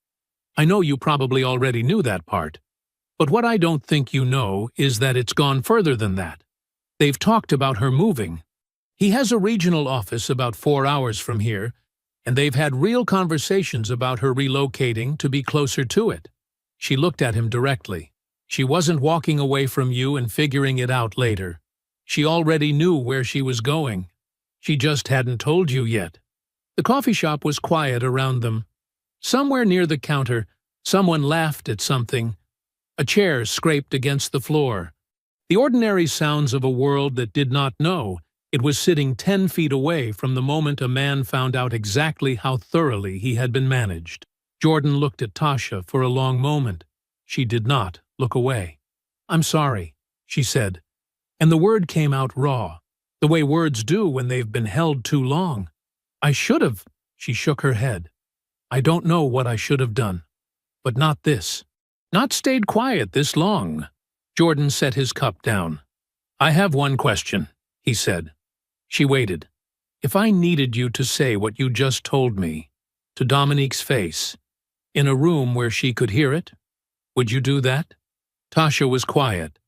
I know you probably already knew that part. But what I don't think you know is that it's gone further than that. They've talked about her moving. He has a regional office about 4 hours from here, and they've had real conversations about her relocating to be closer to it." She looked at him directly. She wasn't walking away from you and figuring it out later. She already knew where she was going. She just hadn't told you yet. The coffee shop was quiet around them. Somewhere near the counter, someone laughed at something. A chair scraped against the floor. The ordinary sounds of a world that did not know it was sitting 10 feet away from the moment a man found out exactly how thoroughly he had been managed. Jordan looked at Tasha for a long moment. She did not look away. "I'm sorry," she said, and the word came out raw, the way words do when they've been held too long. "I should have," she shook her head. "I don't know what I should have done. But not this. Not stayed quiet this long." Jordan set his cup down. "I have one question," he said. She waited. "If I needed you to say what you just told me, to Dominique's face, in a room where she could hear it, would you do that?" Tasha was quiet,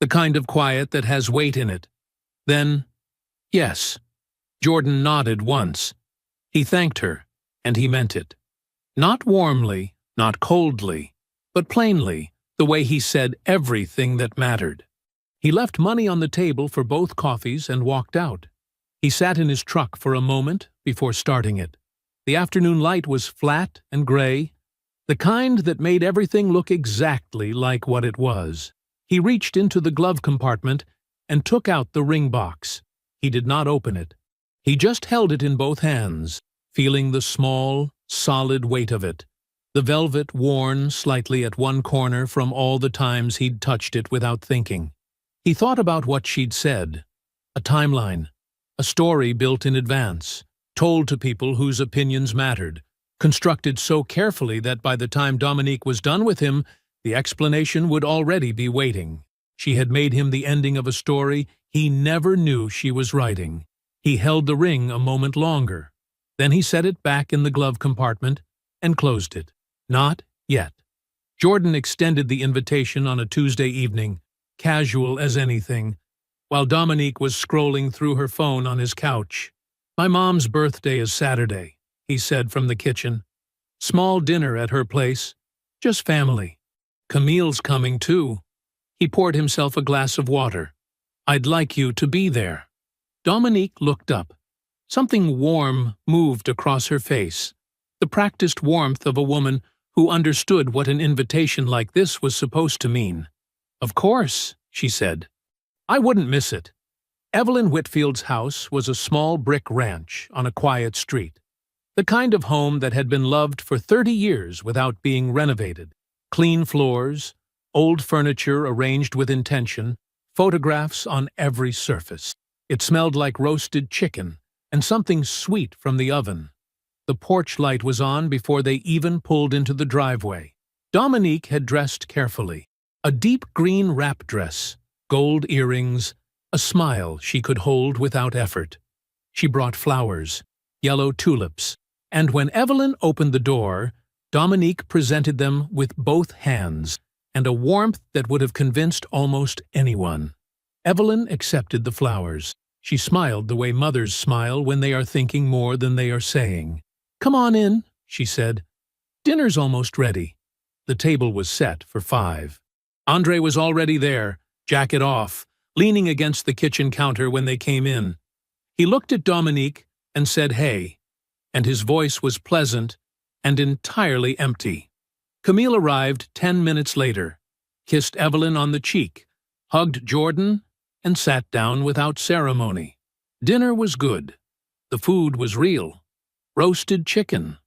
the kind of quiet that has weight in it. Then, "Yes." Jordan nodded once. He thanked her, and he meant it. Not warmly, not coldly, but plainly, the way he said everything that mattered. He left money on the table for both coffees and walked out. He sat in his truck for a moment before starting it. The afternoon light was flat and gray, the kind that made everything look exactly like what it was. He reached into the glove compartment and took out the ring box. He did not open it. He just held it in both hands, feeling the small, solid weight of it, the velvet worn slightly at one corner from all the times he'd touched it without thinking. He thought about what she'd said. A timeline, a story built in advance, told to people whose opinions mattered, constructed so carefully that by the time Dominique was done with him, the explanation would already be waiting. She had made him the ending of a story he never knew she was writing. He held the ring a moment longer. Then he set it back in the glove compartment and closed it. Not yet. Jordan extended the invitation on a Tuesday evening, casual as anything, while Dominique was scrolling through her phone on his couch. "My mom's birthday is Saturday," he said from the kitchen. "Small dinner at her place. Just family. Camille's coming too." He poured himself a glass of water. "I'd like you to be there." Dominique looked up. Something warm moved across her face, the practiced warmth of a woman who understood what an invitation like this was supposed to mean. "Of course," she said. "I wouldn't miss it." Evelyn Whitfield's house was a small brick ranch on a quiet street, the kind of home that had been loved for 30 years without being renovated. Clean floors, old furniture arranged with intention, photographs on every surface. It smelled like roasted chicken and something sweet from the oven. The porch light was on before they even pulled into the driveway. Dominique had dressed carefully. A deep green wrap dress, gold earrings, a smile she could hold without effort. She brought flowers, yellow tulips, and when Evelyn opened the door, Dominique presented them with both hands and a warmth that would have convinced almost anyone. Evelyn accepted the flowers. She smiled the way mothers smile when they are thinking more than they are saying. "Come on in," she said. "Dinner's almost ready." The table was set for 5. Andre was already there, jacket off, leaning against the kitchen counter when they came in. He looked at Dominique and said, "Hey," and his voice was pleasant and entirely empty. Camille arrived 10 minutes later, kissed Evelyn on the cheek, hugged Jordan, and sat down without ceremony. Dinner was good. The food was real. Roasted chicken,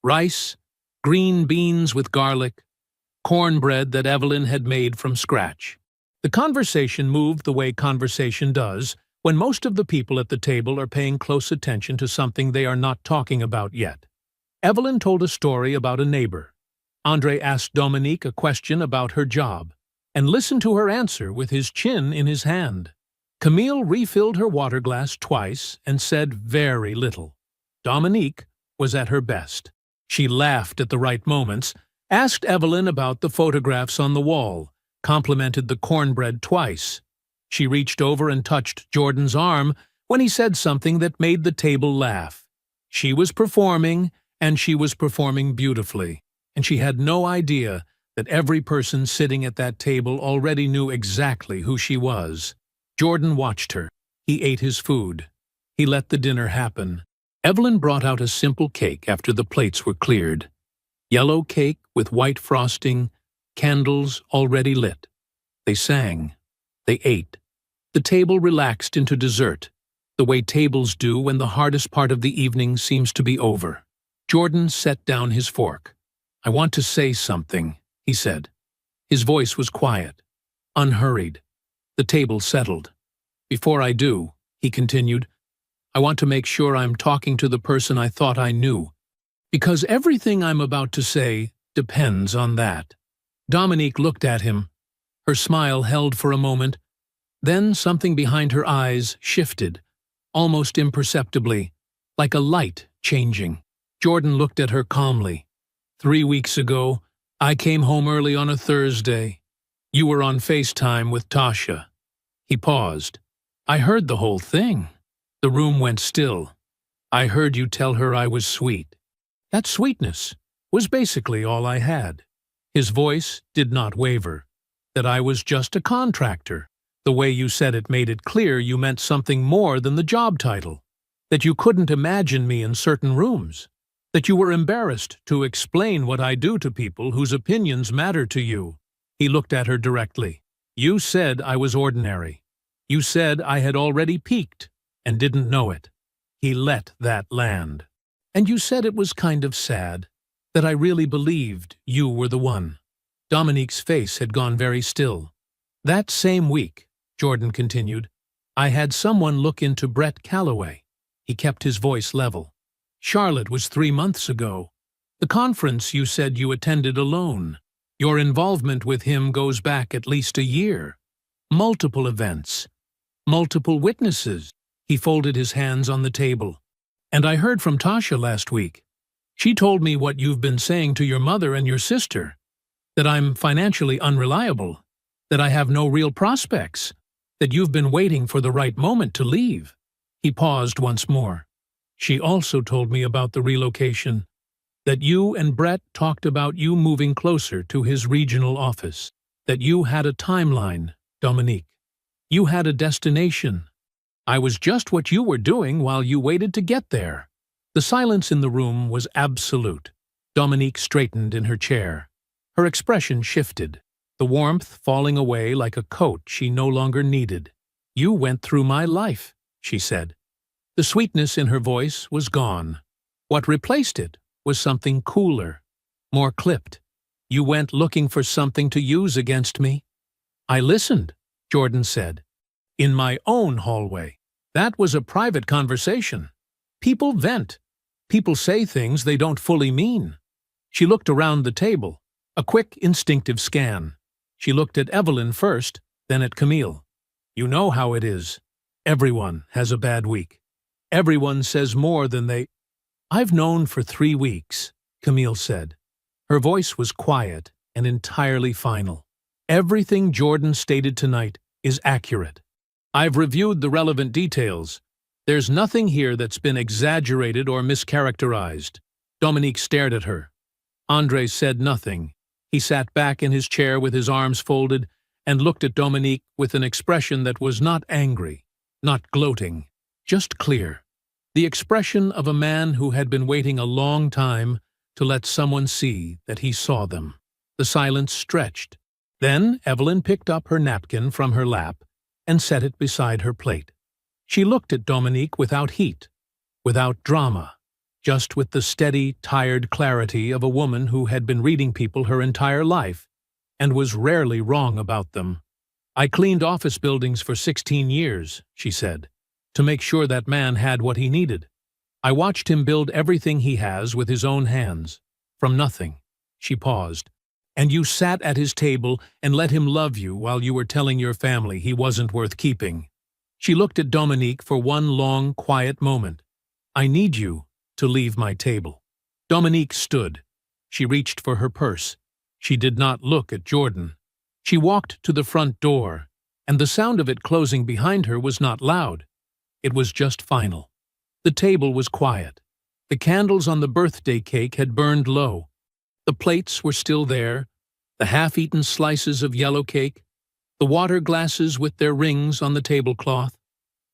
rice, green beans with garlic, cornbread that Evelyn had made from scratch. The conversation moved the way conversation does when most of the people at the table are paying close attention to something they are not talking about yet. Evelyn told a story about a neighbor. Andre asked Dominique a question about her job, and listened to her answer with his chin in his hand. Camille refilled her water glass twice and said very little. Dominique was at her best. She laughed at the right moments, asked Evelyn about the photographs on the wall, complimented the cornbread twice. She reached over and touched Jordan's arm when he said something that made the table laugh. She was performing, and she was performing beautifully, and she had no idea that every person sitting at that table already knew exactly who she was. Jordan watched her. He ate his food. He let the dinner happen. Evelyn brought out a simple cake after the plates were cleared. Yellow cake with white frosting, candles already lit. They sang. They ate. The table relaxed into dessert, the way tables do when the hardest part of the evening seems to be over. Jordan set down his fork. "I want to say something," he said. His voice was quiet, unhurried. The table settled. "Before I do," he continued, "I want to make sure I'm talking to the person I thought I knew, because everything I'm about to say depends on that." Dominique looked at him. Her smile held for a moment. Then something behind her eyes shifted, almost imperceptibly, like a light changing. Jordan looked at her calmly. "3 weeks ago, I came home early on a Thursday. You were on FaceTime with Tasha." He paused. "I heard the whole thing." The room went still. "I heard you tell her I was sweet." That sweetness was basically all I had. His voice did not waver. "That I was just a contractor. The way you said it made it clear you meant something more than the job title. That you couldn't imagine me in certain rooms. That you were embarrassed to explain what I do to people whose opinions matter to you." He looked at her directly. "You said I was ordinary. You said I had already peaked and didn't know it." He let that land. "And you said it was kind of sad, that I really believed you were the one." Dominique's face had gone very still. "That same week," Jordan continued, "I had someone look into Brett Calloway." He kept his voice level. "Charlotte was 3 months ago. The conference you said you attended alone. Your involvement with him goes back at least a year. Multiple events. Multiple witnesses." He folded his hands on the table. "And I heard from Tasha last week. She told me what you've been saying to your mother and your sister. That I'm financially unreliable. That I have no real prospects. That you've been waiting for the right moment to leave." He paused once more. "She also told me about the relocation. That you and Brett talked about you moving closer to his regional office. That you had a timeline, Dominique. You had a destination. I was just what you were doing while you waited to get there." The silence in the room was absolute. Dominique straightened in her chair. Her expression shifted, the warmth falling away like a coat she no longer needed. "You went through my life," she said. The sweetness in her voice was gone. What replaced it was something cooler, more clipped. "You went looking for something to use against me." "I listened," Jordan said. "In my own hallway. That was a private conversation. People vent. People say things they don't fully mean." She looked around the table, a quick, instinctive scan. She looked at Evelyn first, then at Camille. "You know how it is. Everyone has a bad week. Everyone says more than they—" "I've known for 3 weeks," Camille said. Her voice was quiet and entirely final. "Everything Jordan stated tonight is accurate. I've reviewed the relevant details. There's nothing here that's been exaggerated or mischaracterized. Dominique stared at her. André said nothing. He sat back in his chair with his arms folded and looked at Dominique with an expression that was not angry, not gloating, just clear. The expression of a man who had been waiting a long time to let someone see that he saw them. The silence stretched. Then Evelyn picked up her napkin from her lap and set it beside her plate. She looked at Dominique without heat, without drama, just with the steady, tired clarity of a woman who had been reading people her entire life and was rarely wrong about them. "I cleaned office buildings for 16 years, she said, to make sure that man had what he needed. I watched him build everything he has with his own hands, from nothing." She paused. "And you sat at his table and let him love you while you were telling your family he wasn't worth keeping." She looked at Dominique for one long, quiet moment. "I need you to leave my table." Dominique stood. She reached for her purse. She did not look at Jordan. She walked to the front door, and the sound of it closing behind her was not loud. It was just final. The table was quiet. The candles on the birthday cake had burned low. The plates were still there, the half-eaten slices of yellow cake, the water glasses with their rings on the tablecloth.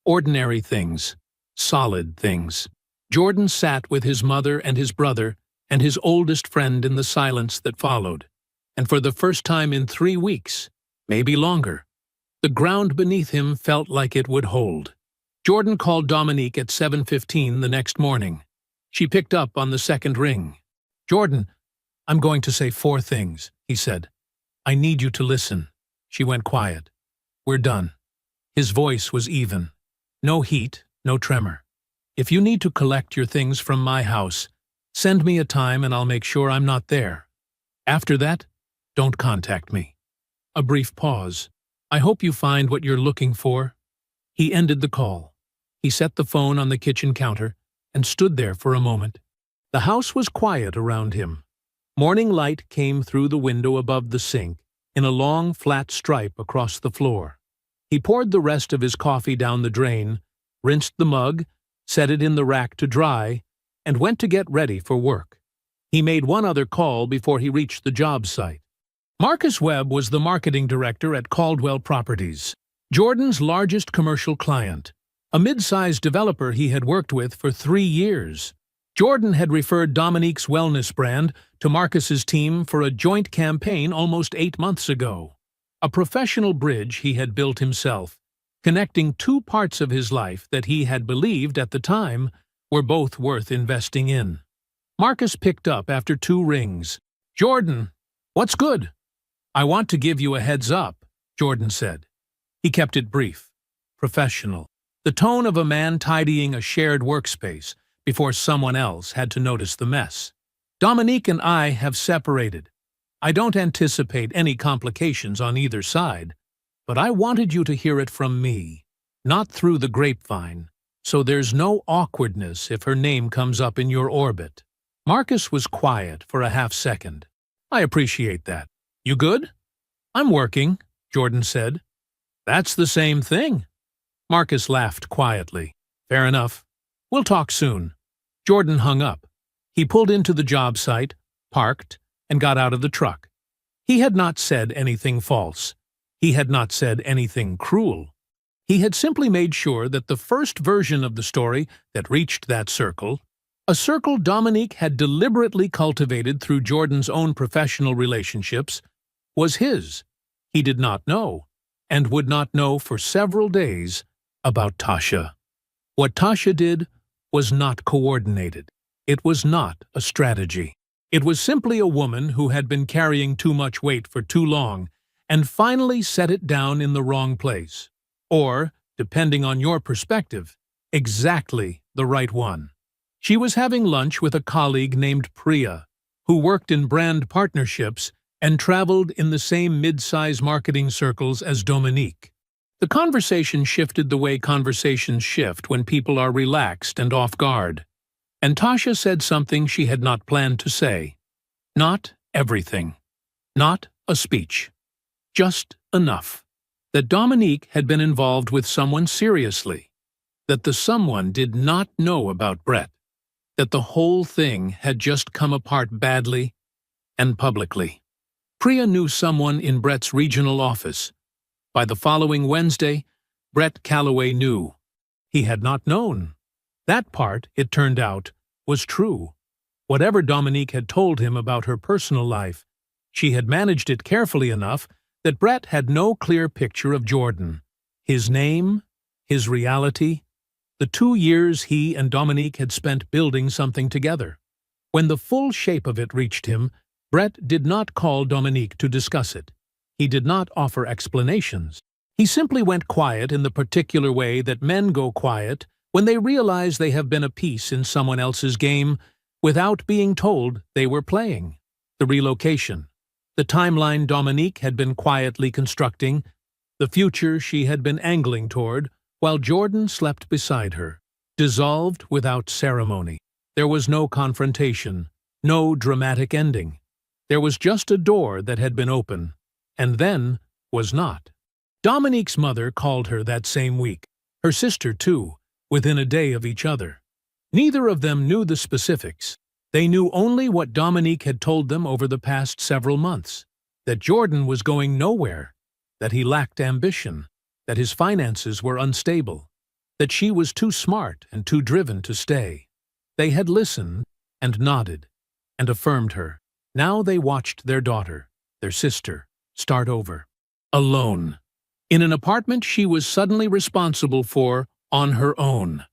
Ordinary things, solid things. Jordan sat with his mother and his brother and his oldest friend in the silence that followed, and for the first time in 3 weeks, maybe longer, the ground beneath him felt like it would hold. Jordan called Dominique at 7:15 the next morning. She picked up on the second ring. "Jordan, I'm going to say 4 things," he said. "I need you to listen." She went quiet. "We're done." His voice was even. No heat, no tremor. "If you need to collect your things from my house, send me a time and I'll make sure I'm not there. After that, don't contact me." A brief pause. "I hope you find what you're looking for." He ended the call. He set the phone on the kitchen counter and stood there for a moment. The house was quiet around him. Morning light came through the window above the sink in a long, flat stripe across the floor. He poured the rest of his coffee down the drain, rinsed the mug, set it in the rack to dry, and went to get ready for work. He made one other call before he reached the job site. Marcus Webb was the marketing director at Caldwell Properties, Jordan's largest commercial client, a mid-sized developer he had worked with for 3 years. Jordan had referred Dominique's wellness brand to Marcus's team for a joint campaign almost 8 months ago. A professional bridge he had built himself, connecting 2 parts of his life that he had believed at the time were both worth investing in. Marcus picked up after 2 rings. "Jordan, what's good?" "I want to give you a heads up," Jordan said. He kept it brief, professional, the tone of a man tidying a shared workspace before someone else had to notice the mess. "Dominique and I have separated. I don't anticipate any complications on either side, but I wanted you to hear it from me, not through the grapevine, so there's no awkwardness if her name comes up in your orbit." Marcus was quiet for a half-second. "I appreciate that. You good?" "I'm working," Jordan said. "That's the same thing." Marcus laughed quietly. "Fair enough. We'll talk soon." Jordan hung up. He pulled into the job site, parked, and got out of the truck. He had not said anything false. He had not said anything cruel. He had simply made sure that the first version of the story that reached that circle, a circle Dominique had deliberately cultivated through Jordan's own professional relationships, was his. He did not know, and would not know for several days, about Tasha. What Tasha did was not coordinated. It was not a strategy. It was simply a woman who had been carrying too much weight for too long and finally set it down in the wrong place. Or, depending on your perspective, exactly the right one. She was having lunch with a colleague named Priya, who worked in brand partnerships and traveled in the same mid-size marketing circles as Dominique. The conversation shifted the way conversations shift when people are relaxed and off guard. And Tasha said something she had not planned to say. Not everything. Not a speech. Just enough. that Dominique had been involved with someone seriously, that the someone did not know about Brett, that the whole thing had just come apart badly and publicly. Priya knew someone in Brett's regional office. By the following Wednesday, Brett Calloway knew. He had not known. That part, it turned out, was true. Whatever Dominique had told him about her personal life, she had managed it carefully enough that Brett had no clear picture of Jordan, his name, his reality, the 2 years he and Dominique had spent building something together. When the full shape of it reached him, Brett did not call Dominique to discuss it. He did not offer explanations. He simply went quiet in the particular way that men go quiet when they realize they have been a piece in someone else's game without being told they were playing. The relocation, the timeline Dominique had been quietly constructing, the future she had been angling toward, while Jordan slept beside her, dissolved without ceremony. There was no confrontation, no dramatic ending. There was just a door that had been open, and then was not. Dominique's mother called her that same week, her sister too, within a day of each other. Neither of them knew the specifics. They knew only what Dominique had told them over the past several months, that Jordan was going nowhere, that he lacked ambition, that his finances were unstable, that she was too smart and too driven to stay. They had listened and nodded and affirmed her. Now they watched their daughter, their sister, start over. Alone. In an apartment she was suddenly responsible for on her own.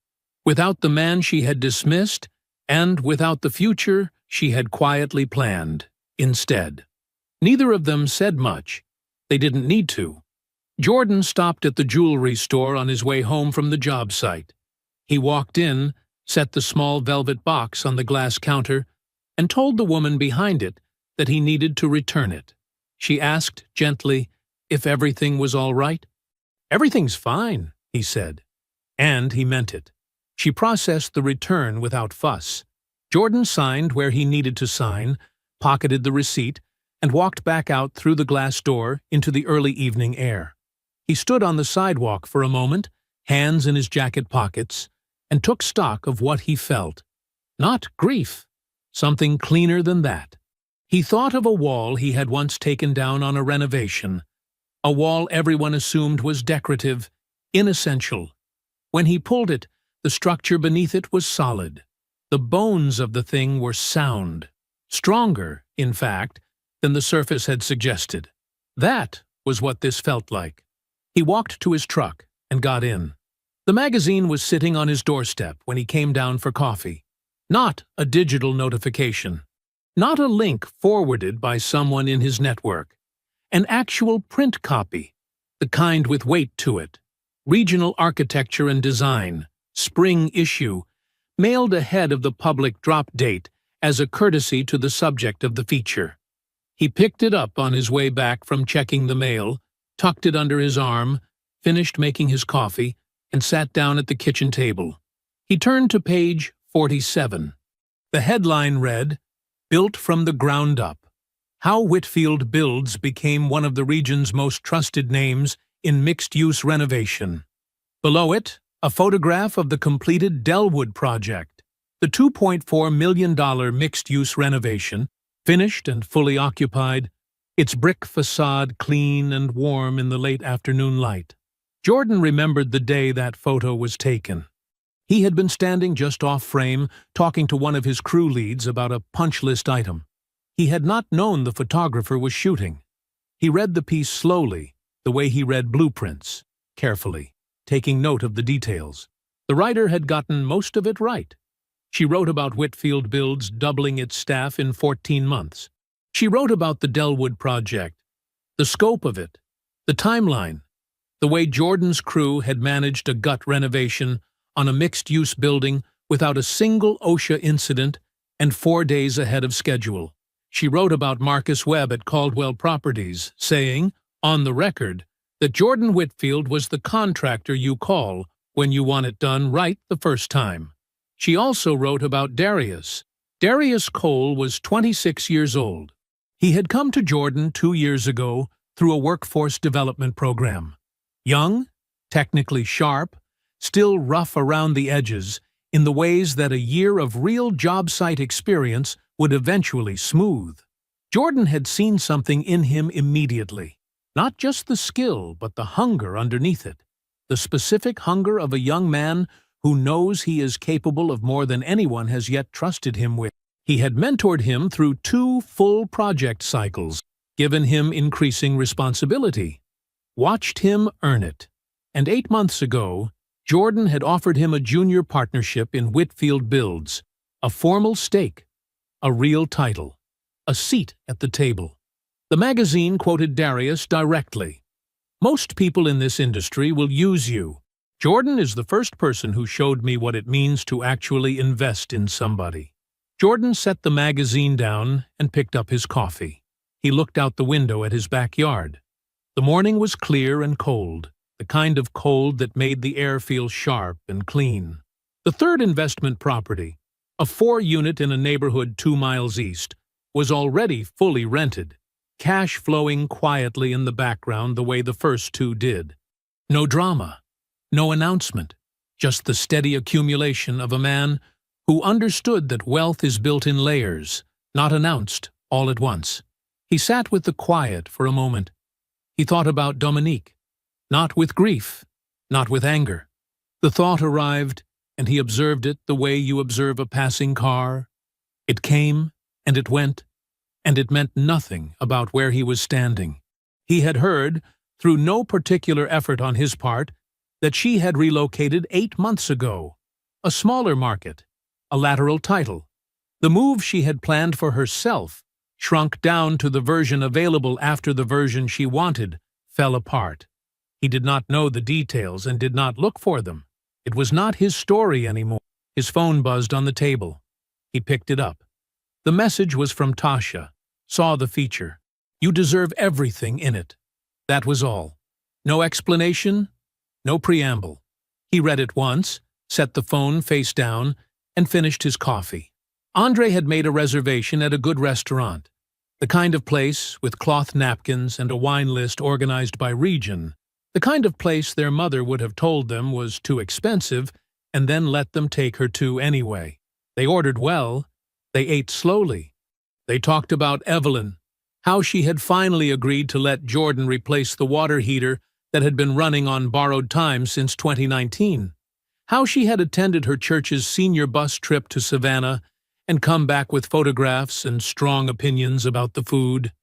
Without the man she had dismissed, and without the future she had quietly planned, instead. Neither of them said much. They didn't need to. Jordan stopped at the jewelry store on his way home from the job site. He walked in, set the small velvet box on the glass counter, and told the woman behind it that he needed to return it. She asked gently if everything was all right. "Everything's fine," he said. And he meant it. She processed the return without fuss. Jordan signed where he needed to sign, pocketed the receipt, and walked back out through the glass door into the early evening air. He stood on the sidewalk for a moment, hands in his jacket pockets, and took stock of what he felt. Not grief. Something cleaner than that. He thought of a wall he had once taken down on a renovation, a wall everyone assumed was decorative, inessential. When he pulled it, the structure beneath it was solid. The bones of the thing were sound, stronger, in fact, than the surface had suggested. That was what this felt like. He walked to his truck and got in. The magazine was sitting on his doorstep when he came down for coffee. Not a digital notification. Not a link forwarded by someone in his network. An actual print copy, the kind with weight to it. Regional architecture and design, spring issue, mailed ahead of the public drop date as a courtesy to the subject of the feature. He picked it up on his way back from checking the mail, tucked it under his arm, finished making his coffee, and sat down at the kitchen table. He turned to page 47. The headline read, "Built from the Ground Up. How Whitfield Builds Became One of the Region's Most Trusted Names in Mixed-Use Renovation." Below it, a photograph of the completed Dellwood project, the $2.4 million mixed-use renovation, finished and fully occupied, its brick facade clean and warm in the late afternoon light. Jordan remembered the day that photo was taken. He had been standing just off-frame, talking to one of his crew leads about a punch list item. He had not known the photographer was shooting. He read the piece slowly, the way he read blueprints, carefully, taking note of the details. The writer had gotten most of it right. She wrote about Whitfield Builds doubling its staff in 14 months. She wrote about the Dellwood project, the scope of it, the timeline, the way Jordan's crew had managed a gut renovation on a mixed-use building without a single OSHA incident and 4 days ahead of schedule. She wrote about Marcus Webb at Caldwell Properties, saying, on the record, that Jordan Whitfield was the contractor you call when you want it done right the first time. She also wrote about Darius. Darius Cole was 26 years old. He had come to Jordan 2 years ago through a workforce development program. Young, technically sharp, still rough around the edges in the ways that a year of real job site experience would eventually smooth. Jordan had seen something in him immediately. Not just the skill, but the hunger underneath it. The specific hunger of a young man who knows he is capable of more than anyone has yet trusted him with. He had mentored him through 2 full project cycles, given him increasing responsibility, watched him earn it. And 8 months ago, Jordan had offered him a junior partnership in Whitfield Builds, a formal stake, a real title, a seat at the table. The magazine quoted Darius directly. "Most people in this industry will use you. Jordan is the first person who showed me what it means to actually invest in somebody." Jordan set the magazine down and picked up his coffee. He looked out the window at his backyard. The morning was clear and cold, the kind of cold that made the air feel sharp and clean. The third investment property, a 4-unit in a neighborhood 2 miles east, was already fully rented, cash flowing quietly in the background the way the first 2 did. No drama, no announcement, just the steady accumulation of a man who understood that wealth is built in layers, not announced all at once. He sat with the quiet for a moment. He thought about Dominique, not with grief, not with anger. The thought arrived, and he observed it the way you observe a passing car. It came, and it went, and it meant nothing about where he was standing. He had heard, through no particular effort on his part, that she had relocated 8 months ago. A smaller market, a lateral title. The move she had planned for herself shrunk down to the version available after the version she wanted fell apart. He did not know the details and did not look for them. It was not his story anymore. His phone buzzed on the table. He picked it up. The message was from Tasha. Saw the feature. "You deserve everything in it." That was all. No explanation, no preamble. He read it once, set the phone face down, and finished his coffee. Andre had made a reservation at a good restaurant, the kind of place with cloth napkins and a wine list organized by region, the kind of place their mother would have told them was too expensive and then let them take her to anyway. They ordered well, they ate slowly. They talked about Evelyn, how she had finally agreed to let Jordan replace the water heater that had been running on borrowed time since 2019, how she had attended her church's senior bus trip to Savannah and come back with photographs and strong opinions about the food.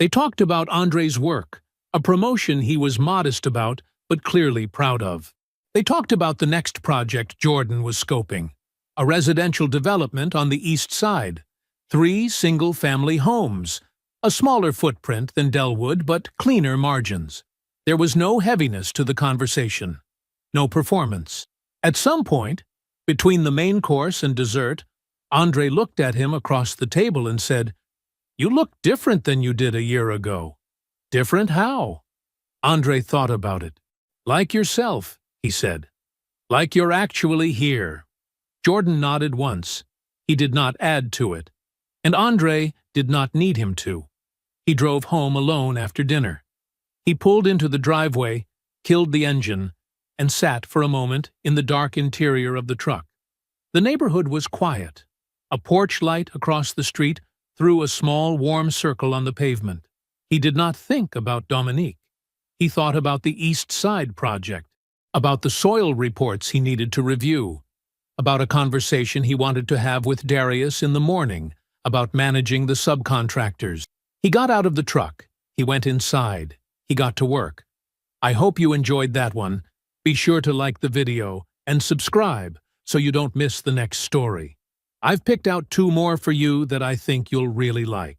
They talked about Andre's work, a promotion he was modest about but clearly proud of. They talked about the next project Jordan was scoping, a residential development on the east side, 3 single-family homes, a smaller footprint than Delwood but cleaner margins. There was no heaviness to the conversation, no performance. At some point, between the main course and dessert, Andre looked at him across the table and said, "You look different than you did a year ago." "Different how?" Andre thought about it. "Like yourself," he said. "Like you're actually here." Jordan nodded once. He did not add to it. And Andre did not need him to. He drove home alone after dinner. He pulled into the driveway, killed the engine, and sat for a moment in the dark interior of the truck. The neighborhood was quiet. A porch light across the street threw a small, warm circle on the pavement. He did not think about Dominique. He thought about the East Side project, about the soil reports he needed to review, about a conversation he wanted to have with Darius in the morning, about managing the subcontractors. He got out of the truck. He went inside. He got to work. I hope you enjoyed that one. Be sure to like the video and subscribe so you don't miss the next story. I've picked out 2 more for you that I think you'll really like.